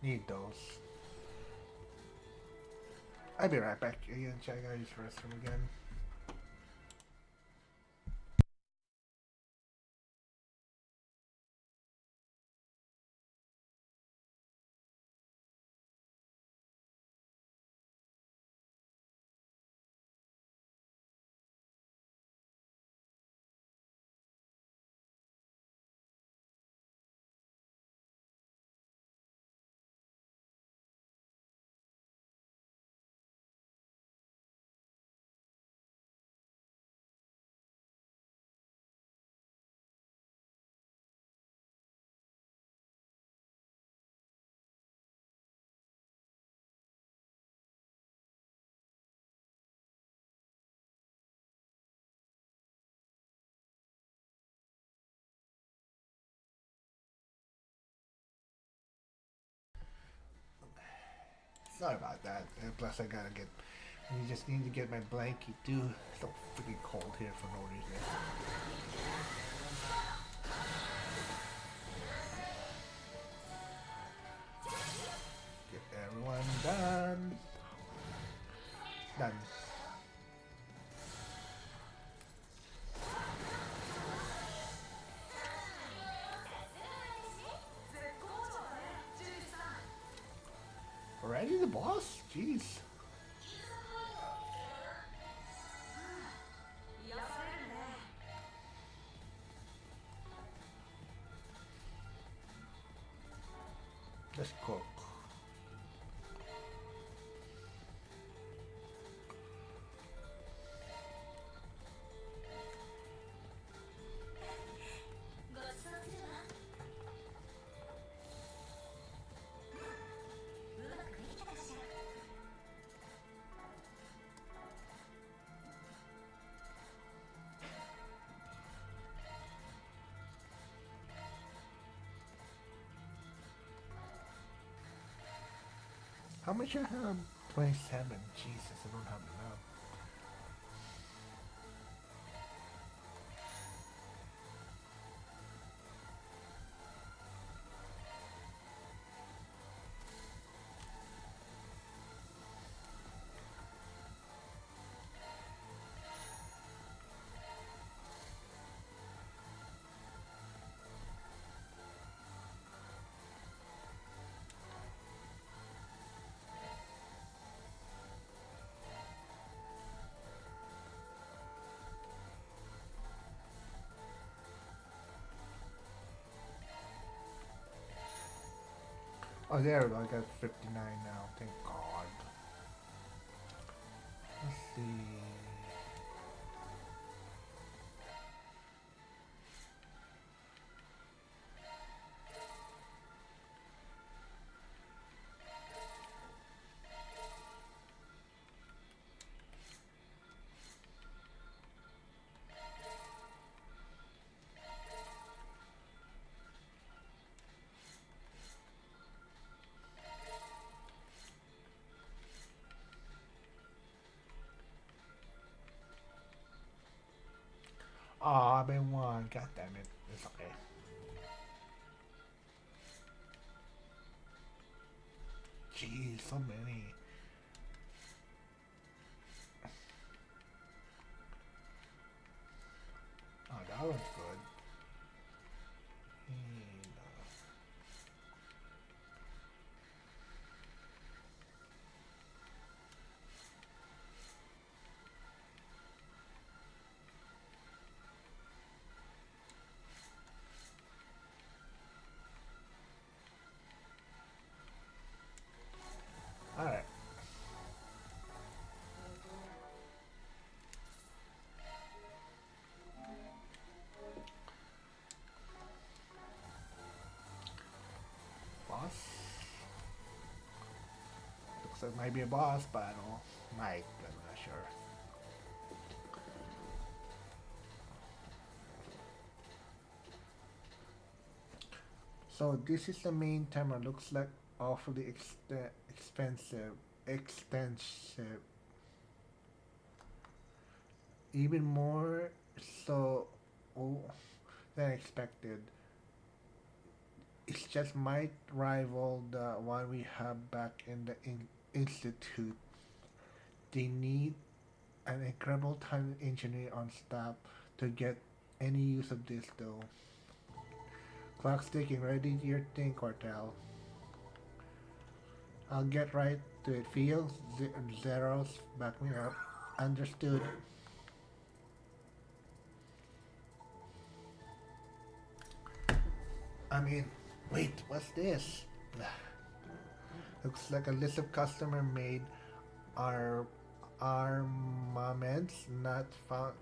Need those. I'll be right back again. Check out his restroom again. Sorry about that. And plus, I gotta get. I just need to get my blankie too. It's so freaking cold here for no reason. Get everyone done. Done. Already the boss? Jeez. Let's cook. How much I have? 27. Jesus, I don't have enough. Oh, there we go. I got 59 now. Thank God. Let's see. Oh, I've been one. God damn it. It's okay. Jeez, so many. Oh, that one's good. And, Alright. Boss? Looks like it might be a boss battle. Might, but I'm not sure. So this is the main timer. Looks like awfully expensive, even more so oh, than expected. It just might rival the one we have back in the institute. They need an incredible talented engineer on staff to get any use of this though. Clock's ticking. Ready to your thing, Quartel. I'll get right to it. Fields, zeros, back me up. Understood. I mean, wait, what's this? Looks like a list of customer-made ar- armaments not found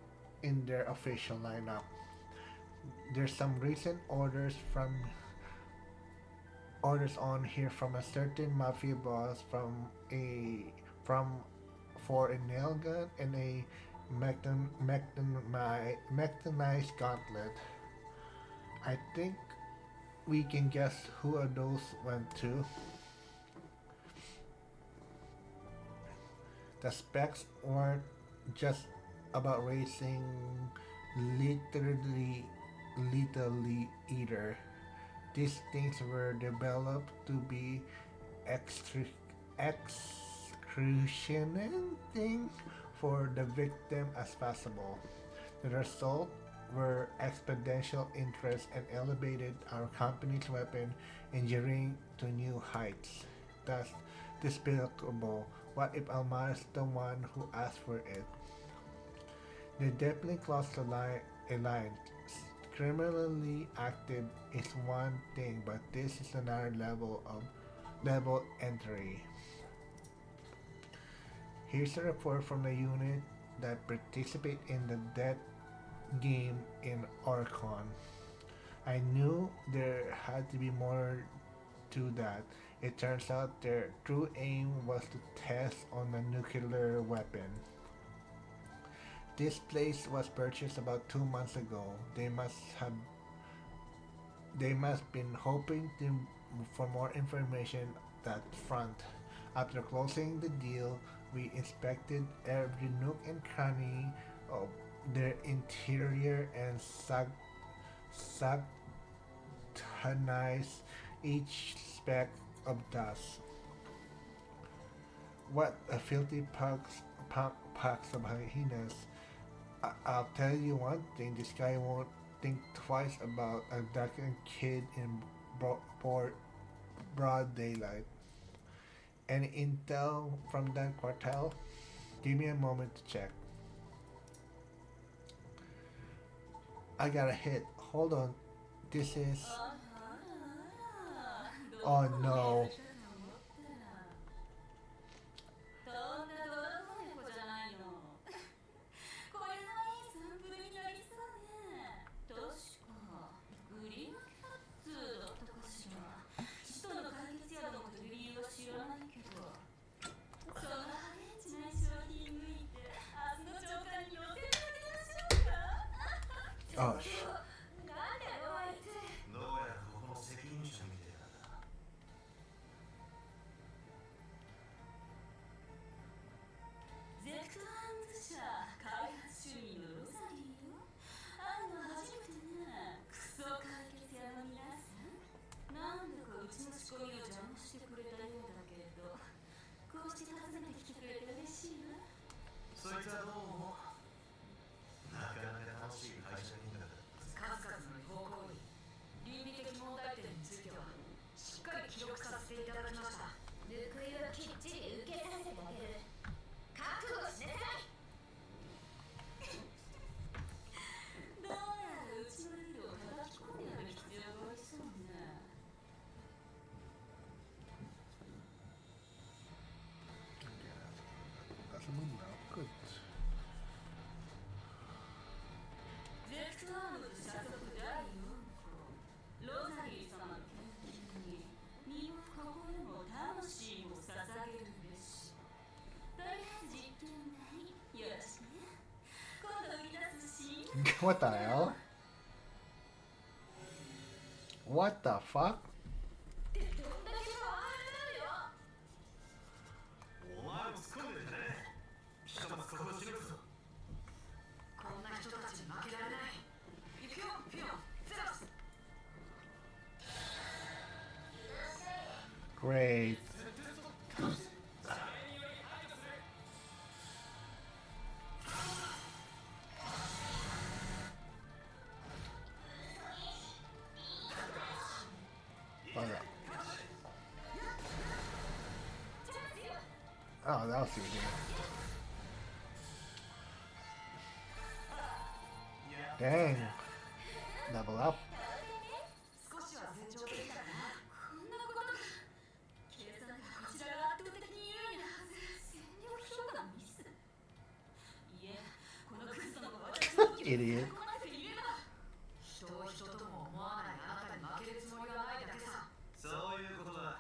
in their official lineup. There's some recent orders on here from a certain mafia boss from for a nail gun and a mechanized gauntlet. I think we can guess who those went to. The specs weren't just about racing literally, literally either. These things were developed to be extru- excruciating for the victim as possible. The result were exponential interest and elevated our company's weapon engineering to new heights. That's despicable. What if Almar is the one who asked for it? They definitely crossed the line. Criminally active is one thing, but this is another level entry. Here's a report from the unit that participate in the death game in Orcon. I knew there had to be more to that. It turns out their true aim was to test on a nuclear weapon. This place was purchased about 2 months ago. They must been hoping for more information that front. After closing the deal, we inspected every nook and cranny of their interior and scrutinized each speck of dust. What a filthy packs of hyenas. I'll tell you one thing, this guy won't think twice about abducting a kid in broad daylight. Any intel from that cartel? Give me a moment to check. I got a hit. Hold on. This is... Oh no. Oh, なんでおあいつどうやらここの責任者みたいだな。ゼクトハンズ社開発主任のロザリーよ。会うの初めてね。クソ解決屋の皆さん。なんだかうちの仕込みを邪魔してくれたようだけど、こうして訪ねてきてくれて嬉しいわ。そいつはどうもなかなか楽しい会社人だ。数々の違法行為、倫理的問題点についてはしっかり記録させていただきました。報いはきっちり受けさせてあげる。覚悟しなさい。どうやらうちのルールを叩き込んでやる必要がありそうね。that's a move now. Good. ゼクトアームズ社族第4項ロザリー様の研究に身も心も魂も捧げるべし。とりあえず実験台よろしくね。今度売り出すシーン What the hell? What the fuck? ってどんだけパワハラなのよ。お前も突っ込んでんじゃねえ。ひとまずここをしのぐぞ。こんな人たちに負けられない。行くよピオンゼロス。 Great. Oh, that was easy. Dang. Level up. 少しは成長できたかな。こんなことが計算ではこちらが圧倒的に優位なはず。戦力評価のミス。いえ、このクズどもが私の息を Idiot. こませていれば人を人とも思わないあなたに負けるつもりはないだけさ。そういうことだ。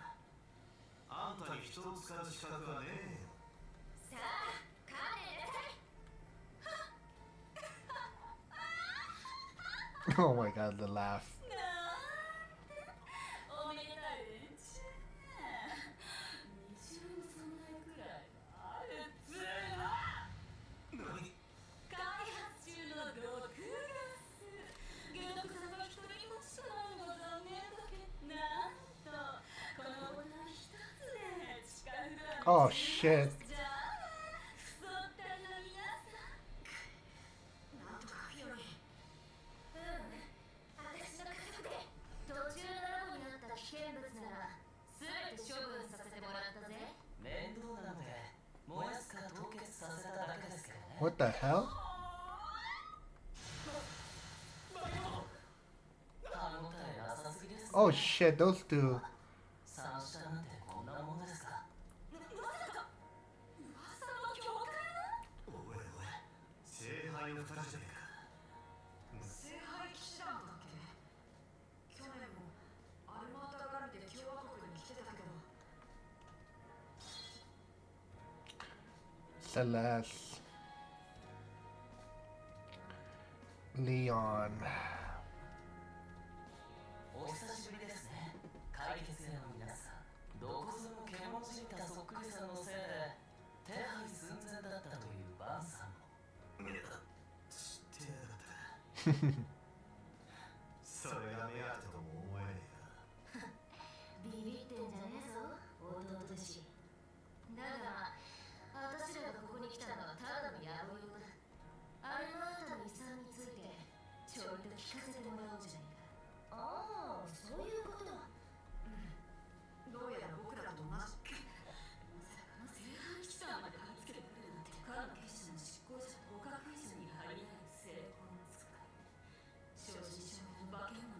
あんたに人を使う資格はねえよ。さあ、観念なさい。Oh my god, the laugh. なんておめでたい連中ね。20の存在くらいあるっつうの。Oh shit. じゃあそったな皆さん。なんとかフィオリ私の家族で途中のラボにあった危険物なら全て処分させてもらったぜ。面倒なので燃やすか凍結させただけですけどね。 What the hell? 歯応えなさすぎですね。 Oh shit, those two. 三下なんてこんなものですか。まさか噂の教会のおいおい、聖杯の二人じゃねえか。聖杯騎士団だっけ。去年もアルマータ絡みで共和国に来てたけど。 Celeste. Leon. お久しぶりですね。解決への皆さん。どこぞの獣じみたそっくりさんのせいで手配寸前だったというバンさんも。いや、知ってやがった。それが目当てとも思えねえが。ビビってんじゃねえぞ弟弟子。だが私らがここに来たのはただの野暮用だ。アルマータの遺産についてちょいと聞かせてもらおうじゃないか。ああ、そういうこと。どうやら僕らと同じ。まさか聖杯騎士団まで貼り付けてくるなんて。かの決心の執行者互角以上に張り合う成功の使い。正真正銘の化け物。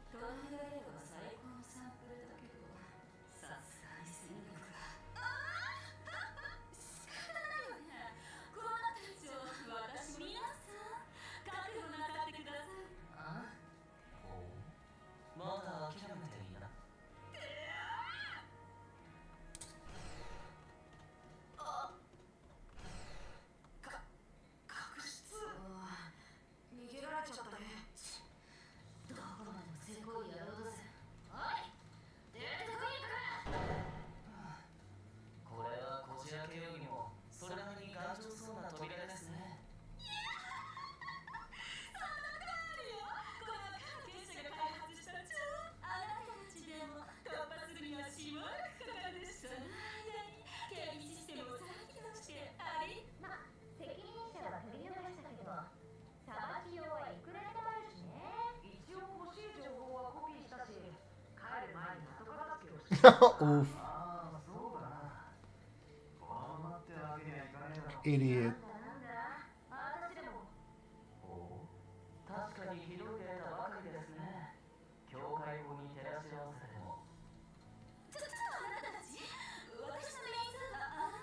唱えられれば最高のサンプルだけど、さすがに戦力が。仕方ないよね。こうなった以上私皆さん覚悟なさってください。あ？ほう。まだ諦めていいな。確執。逃げられちゃったね。どこまでもせこい野郎だぜ。おい、出てこいから。これはこじ開けよりもそれなりに頑丈そうな扉ですね。そんなことあるよ。これはカの結社が開発した超。あなたたちでも突破するにはしばらくかかるでしょ。その間に警備システムを再起動してあり。ま、責任者は取り逃したけど、さばき用はいくらでもあるしね。一応欲しい情報はコピーしたし、帰る前に後片付けをして。 Oof. ああ、そうだな。このままってわけにはいかねえだろ。 Idiot. なんだ私でも。ほう。確かにひどいデータばかりですね。境界法に照らし合わせても。ちょっとあなたたち。私のメインサーバー、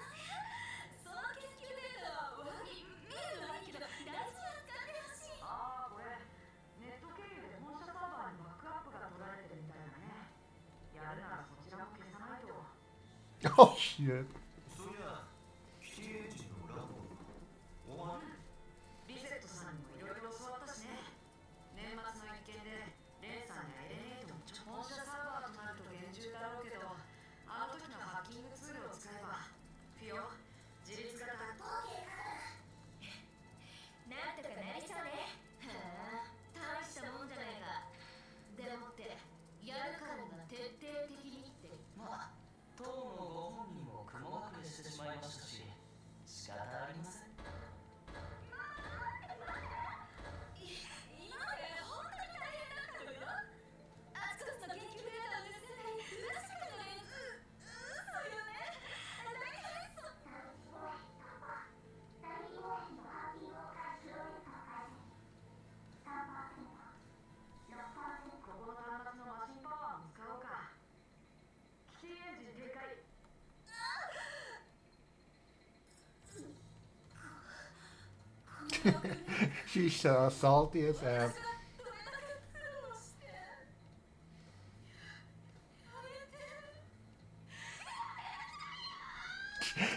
その研究データは見るのはいいけど大事に扱ってほしい。ああ、これネット経由で本社サーバーにバックアップが取られてるみたいだね。やるならそちらも消さないと。 Oh shit. そういや、キティエンジンのラボお前。リセットさんにもいろいろ教わったしね。年末の一件でレンさんやエレネートも本社サーバーとなると厳重だろうけど、あの時のハッキングツールを使えばフィオ、自立型。 OK なんとかなりそうね。へえ、大したもんじゃないか。でもってやるからには徹底的にって。まあ、当のご本人も雲隠れしてしまいましたし、仕方ありません。今まで本当に大変だったのよ。あちこちの研究データを盗んだり裏仕組みの連そうよね。大変そう。ここの端末のマシンパワーも使おうか。キティエンジン展開。 She's so salty as hell. どれだけ苦労してやめて。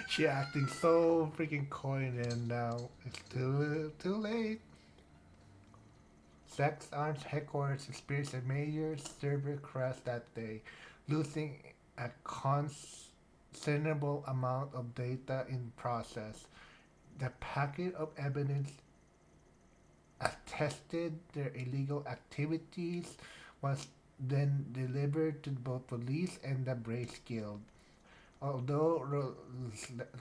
She acting so freaking coy, and now it's too late. Sex Arms headquarters experienced a major server crash that day, losing a considerable amount of data in process. The packet of evidence attested their illegal activities was then delivered to both police and the Brace Guild. Although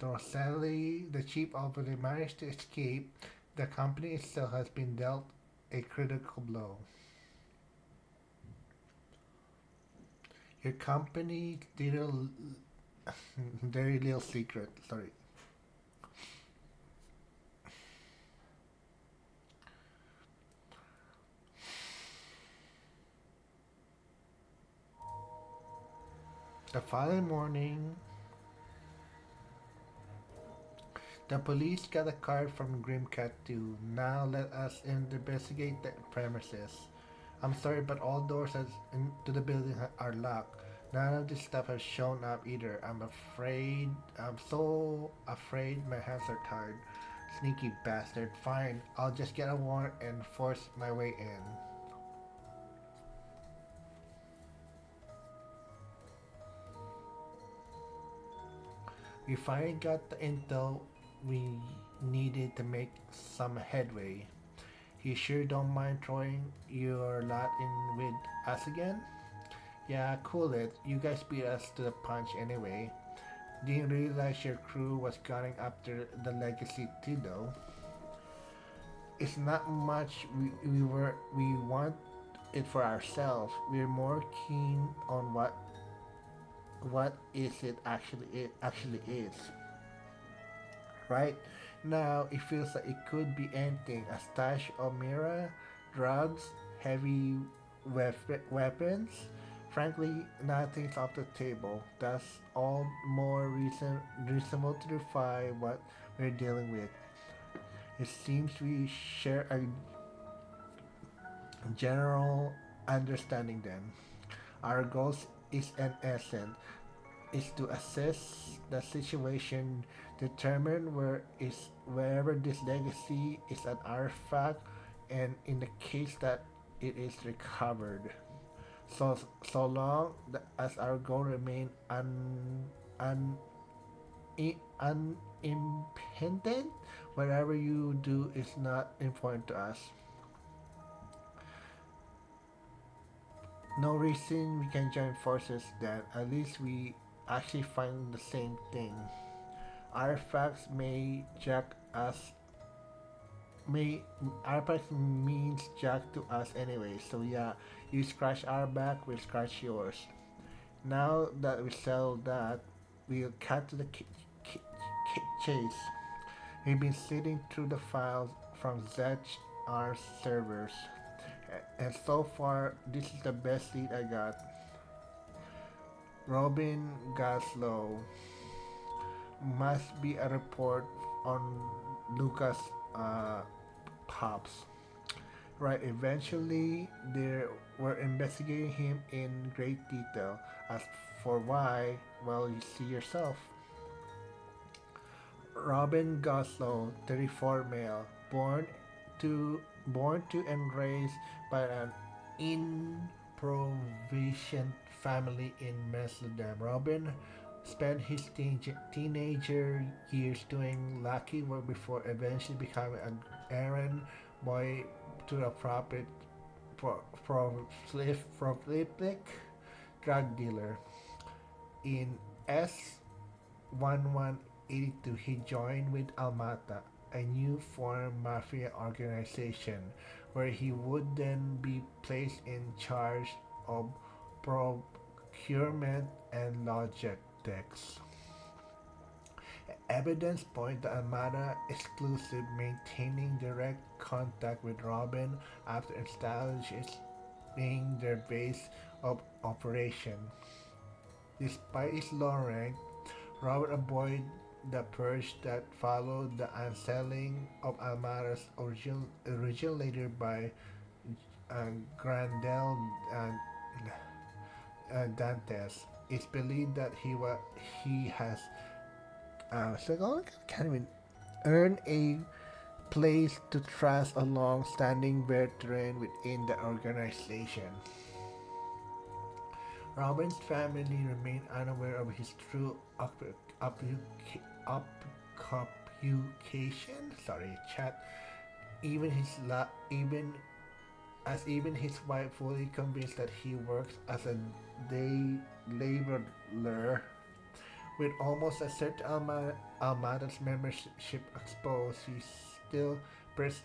Rosalie, the chief officer, managed to escape, the company itself has been dealt a critical blow. Your company little, very little secret. Sorry. The following morning, the police got a card from Grimcat to now let us investigate the premises. I'm sorry, but all doors to the building are locked. None of this stuff has shown up either. I'm so afraid my hands are tired. Sneaky bastard. Fine, I'll just get a warrant and force my way in. We finally got the intel we needed to make some headway. You sure don't mind throwing your lot in with us again? Yeah, cool it. You guys beat us to the punch anyway. Didn't realize your crew was going after the legacy too though. It's not much we want it for ourselves. We're more keen on what is it actually is. Right now, it feels like it could be anything: a stash of Mira, drugs, heavy weapons. Frankly, nothing's off the table. That's all more reasonable to defy what we're dealing with. It seems we share a general understanding then. Our goals is an essence is to assess the situation, determine wherever this legacy is an artifact, and in the case that it is recovered. So so long as our goal remain un, unimpeded, whatever you do is not important to us. No reason we can join forces then. At least we actually find the same thing. Artifacts may jack us may artifacts means jack to us anyway, so yeah, you scratch our back, we'll scratch yours. Now that we settled that, we'll cut to the chase. We've been sitting through the files from ZR servers, and so far, this is the best lead I got. Robin Gaslow must be a report on Lucas Pops. Right, eventually they were investigating him in great detail. As for why, well, you see yourself. Robin Goslow, 34 male, born to and raised by an improvised family in Mesledam. Robin spent his teenager years doing lucky work before eventually becoming an errand boy to a prolific drug dealer. In S1182, he joined with Almata, a new foreign mafia organization, where he would then be placed in charge of procurement and logistics. Evidence point to Armada exclusive, maintaining direct contact with Robin after establishing their base of operation. Despite his low rank, Robert avoided the purge that followed the unsealing of Almada's original leader by Grandel Dantes. It's believed that he has can't even earn a place to trust a long-standing veteran within the organization. Robin's family remained unaware of his true occupation. Sorry, chat. Even even his wife fully convinced that he works as a day laborer With almost a certain Almada's membership exposed, he still pres-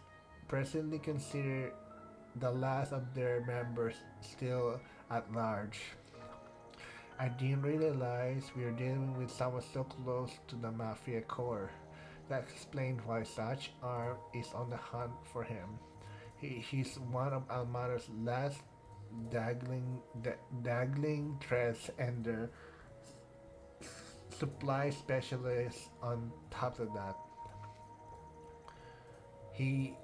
presently considered the last of their members still at large. I didn't realize we were dealing with someone so close to the Mafia core. That explained why such arm is on the hunt for him. He's one of Almada's last dangling threads and their supply specialist on top of that. He,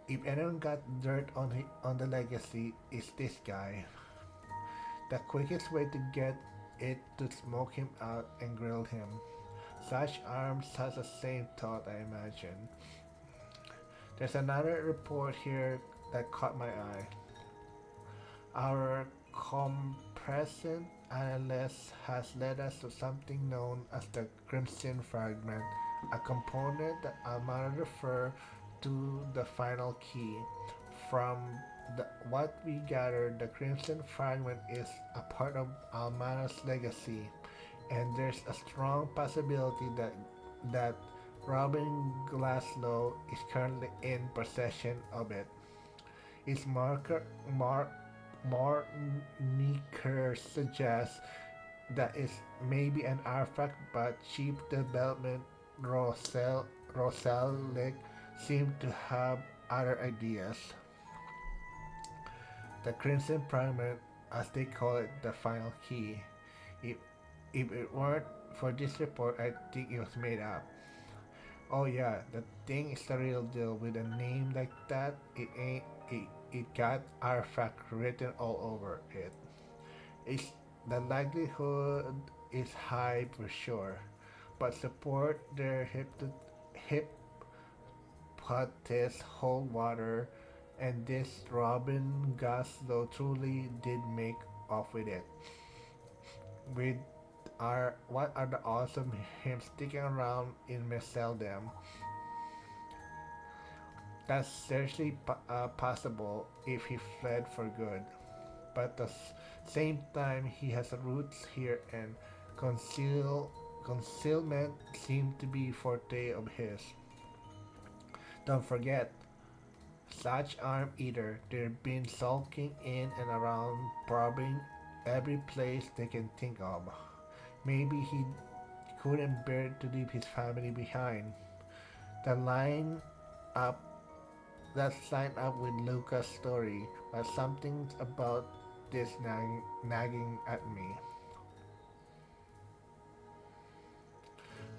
if anyone got dirt on the legacy, it's this guy. The quickest way to get it to smoke him out and grill him. Such arms has the same thought, I imagine. There's another report here that caught my eye. Our compression analyst has led us to something known as the Crimson Fragment, a component that Almana refer to the final key. From what we gathered, the Crimson Fragment is a part of Almana's legacy, and there's a strong possibility that Robin Glasgow is currently in possession of it. Its marker suggests that it's maybe an artifact, but cheap development Rosalic seemed to have other ideas. The Crimson Fragment, as they call it, the final key. If, if it weren't for this report, I think it was made up. Oh yeah, the thing is the real deal. With a name like that, it ain't it got artifact written all over it. It's the likelihood is high for sure, but support their hypothesis hold water, and this Robin Goslow truly did make off with it. With our what are the awesome him sticking around in Meseldem? That's certainly possible if he fled for good. But at the same time, he has roots here, and concealment seemed to be forte of his. Don't forget, such arm eater, they've been sulking in and around, probing every place they can think of. Maybe he couldn't bear to leave his family behind. The line up That's lined up with Luca's story, but something about this nagging at me.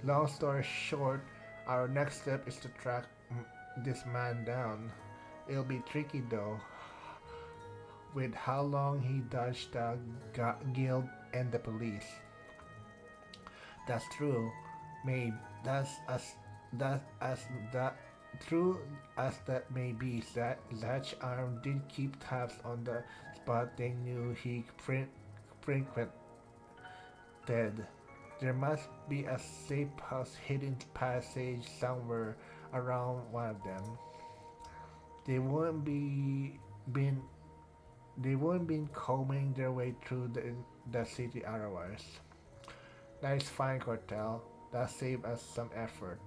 Long story short, our next step is to track this man down. It'll be tricky though, with how long he dodged the guild and the police. That's true. Maybe that as that true as that may be, Zatch Arm did keep tabs on the spot they knew he frequented. There must be a safe house hidden passage somewhere around one of them. They wouldn't be been they wouldn't been combing their way through the city otherwise. Nice fine, Cortel. That saved us some effort.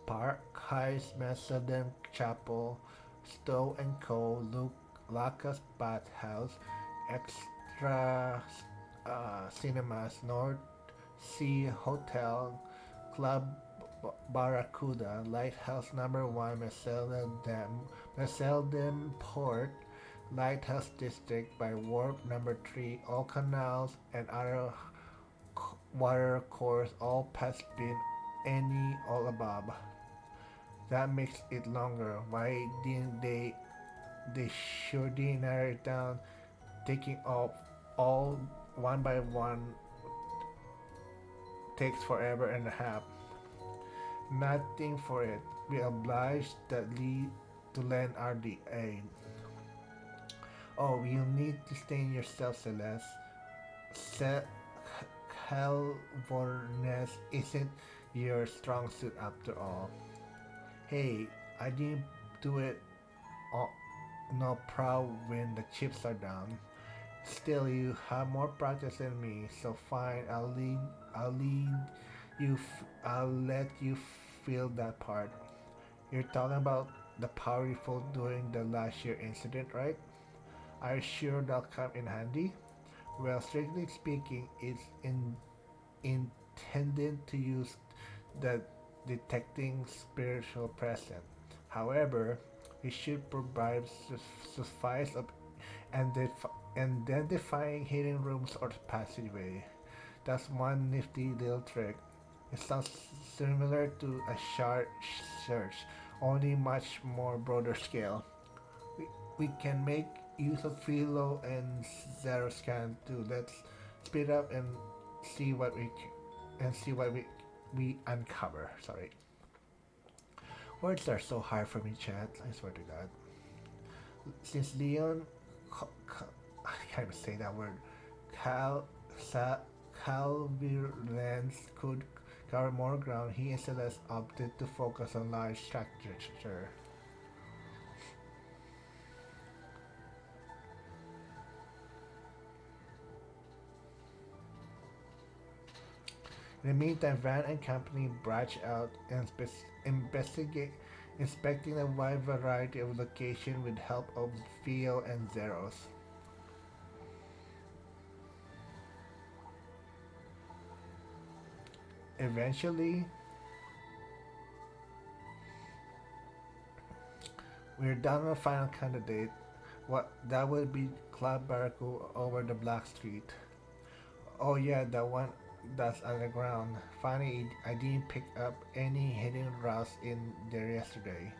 Park Heights, Mesodem Chapel, Stowe and Co., Lacas Bathhouse, Extra Cinemas, North Sea Hotel, Club Barracuda, Lighthouse Number 1, Meseldem Port, Lighthouse District by Wharf Number 3, all canals and other water course, all past been any all above. That makes it longer. Why didn't they sure did narrow it down, taking off all one by one takes forever and a half. Nothing for it. We obliged the lead to lend our aid. Oh, you'll need to stain yourself, Celeste. Se- Calvorness isn't your strong suit after all. Hey, I didn't do it all, no proud when the chips are down. Still, you have more practice than me, so fine. I'll lead you. I'll let you feel that part. You're talking about the powerful during the last year incident, right? Are you sure that'll come in handy? Well, strictly speaking, it's intended to use the detecting spiritual presence. However, it should provide suffice of identifying hidden rooms or passageway. That's one nifty little trick. It sounds similar to a shard search, only much more broader scale. We, we can make use of Philo and Zero Scan too. Let's speed up and see what we we uncover. Sorry, words are so hard for me, chat. I swear to God. Since Leon, I can't even say that word. Cal, Sa, Calvirlens could cover more ground. He instead has opted to focus on large structure. In the meantime, Van and company branch out and investigate, inspecting a wide variety of locations with help of Theo and Zeros. Eventually, we're down on a final candidate. What that would be Club Barracu over the Black Street. Oh yeah, the one that's underground. Funny, I didn't pick up any hidden routes in there yesterday.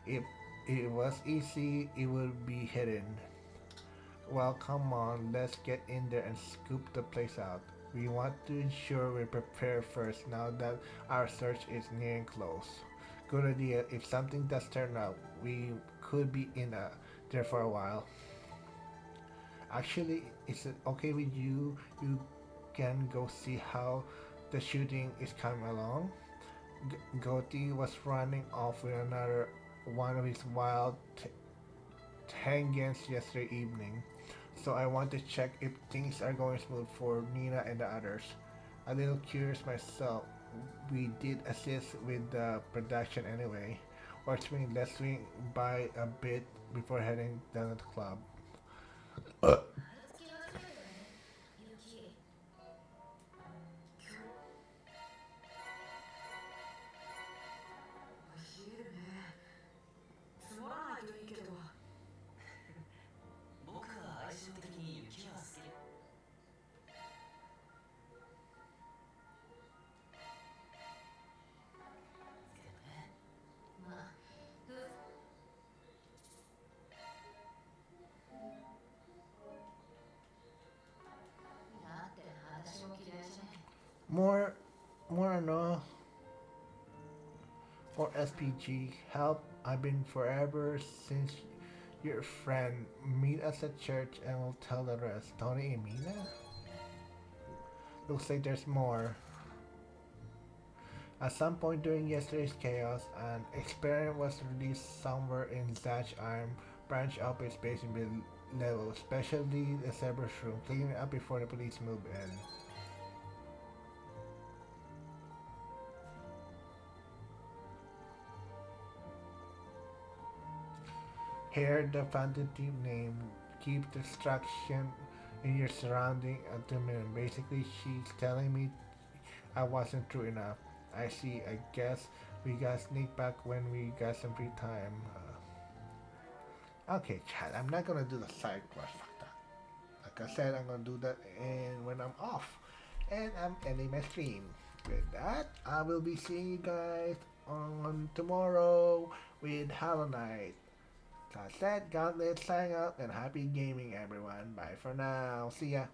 If it was easy, it would be hidden. Well, come on, let's get in there and scoop the place out. We want to ensure we're prepared first now that our search is nearing close. Good idea. If something does turn up, we could be there for a while. Actually, is it okay with you? You can go see how the shooting is coming along. Gotti was running off with another one of his wild tangents yesterday evening, so I want to check if things are going smooth for Nina and the others. A little curious myself. We did assist with the production anyway. Let's swing by a bit before heading down to the club. つき始めるよね雪冷えるね。積もらないといいけど。僕は相性的に雪は好き。けどね。まあふだって私も嫌いじゃない More, more no, more SPG help. I've been forever since your friend. Meet us at church and we'll tell the rest. Tony and Mina? Looks like there's more. At some point during yesterday's chaos, an experiment was released somewhere in Zach's arm branch up its base in mid-level, especially the Cerberus room, cleaning it up before the police move in. Here, the phantom team name. Keep distraction in your surrounding at the minimum. Basically, she's telling me I wasn't true enough. I see. I guess we got sneak back when we got some free time. Okay, Chad. I'm not gonna do the side quest. Fuck that. Like I said, I'm gonna do that and when I'm off, and I'm ending my stream. With that, I will be seeing you guys on tomorrow with Hollow Knight. That said, Gauntlet sign out and happy gaming everyone. Bye for now. See ya.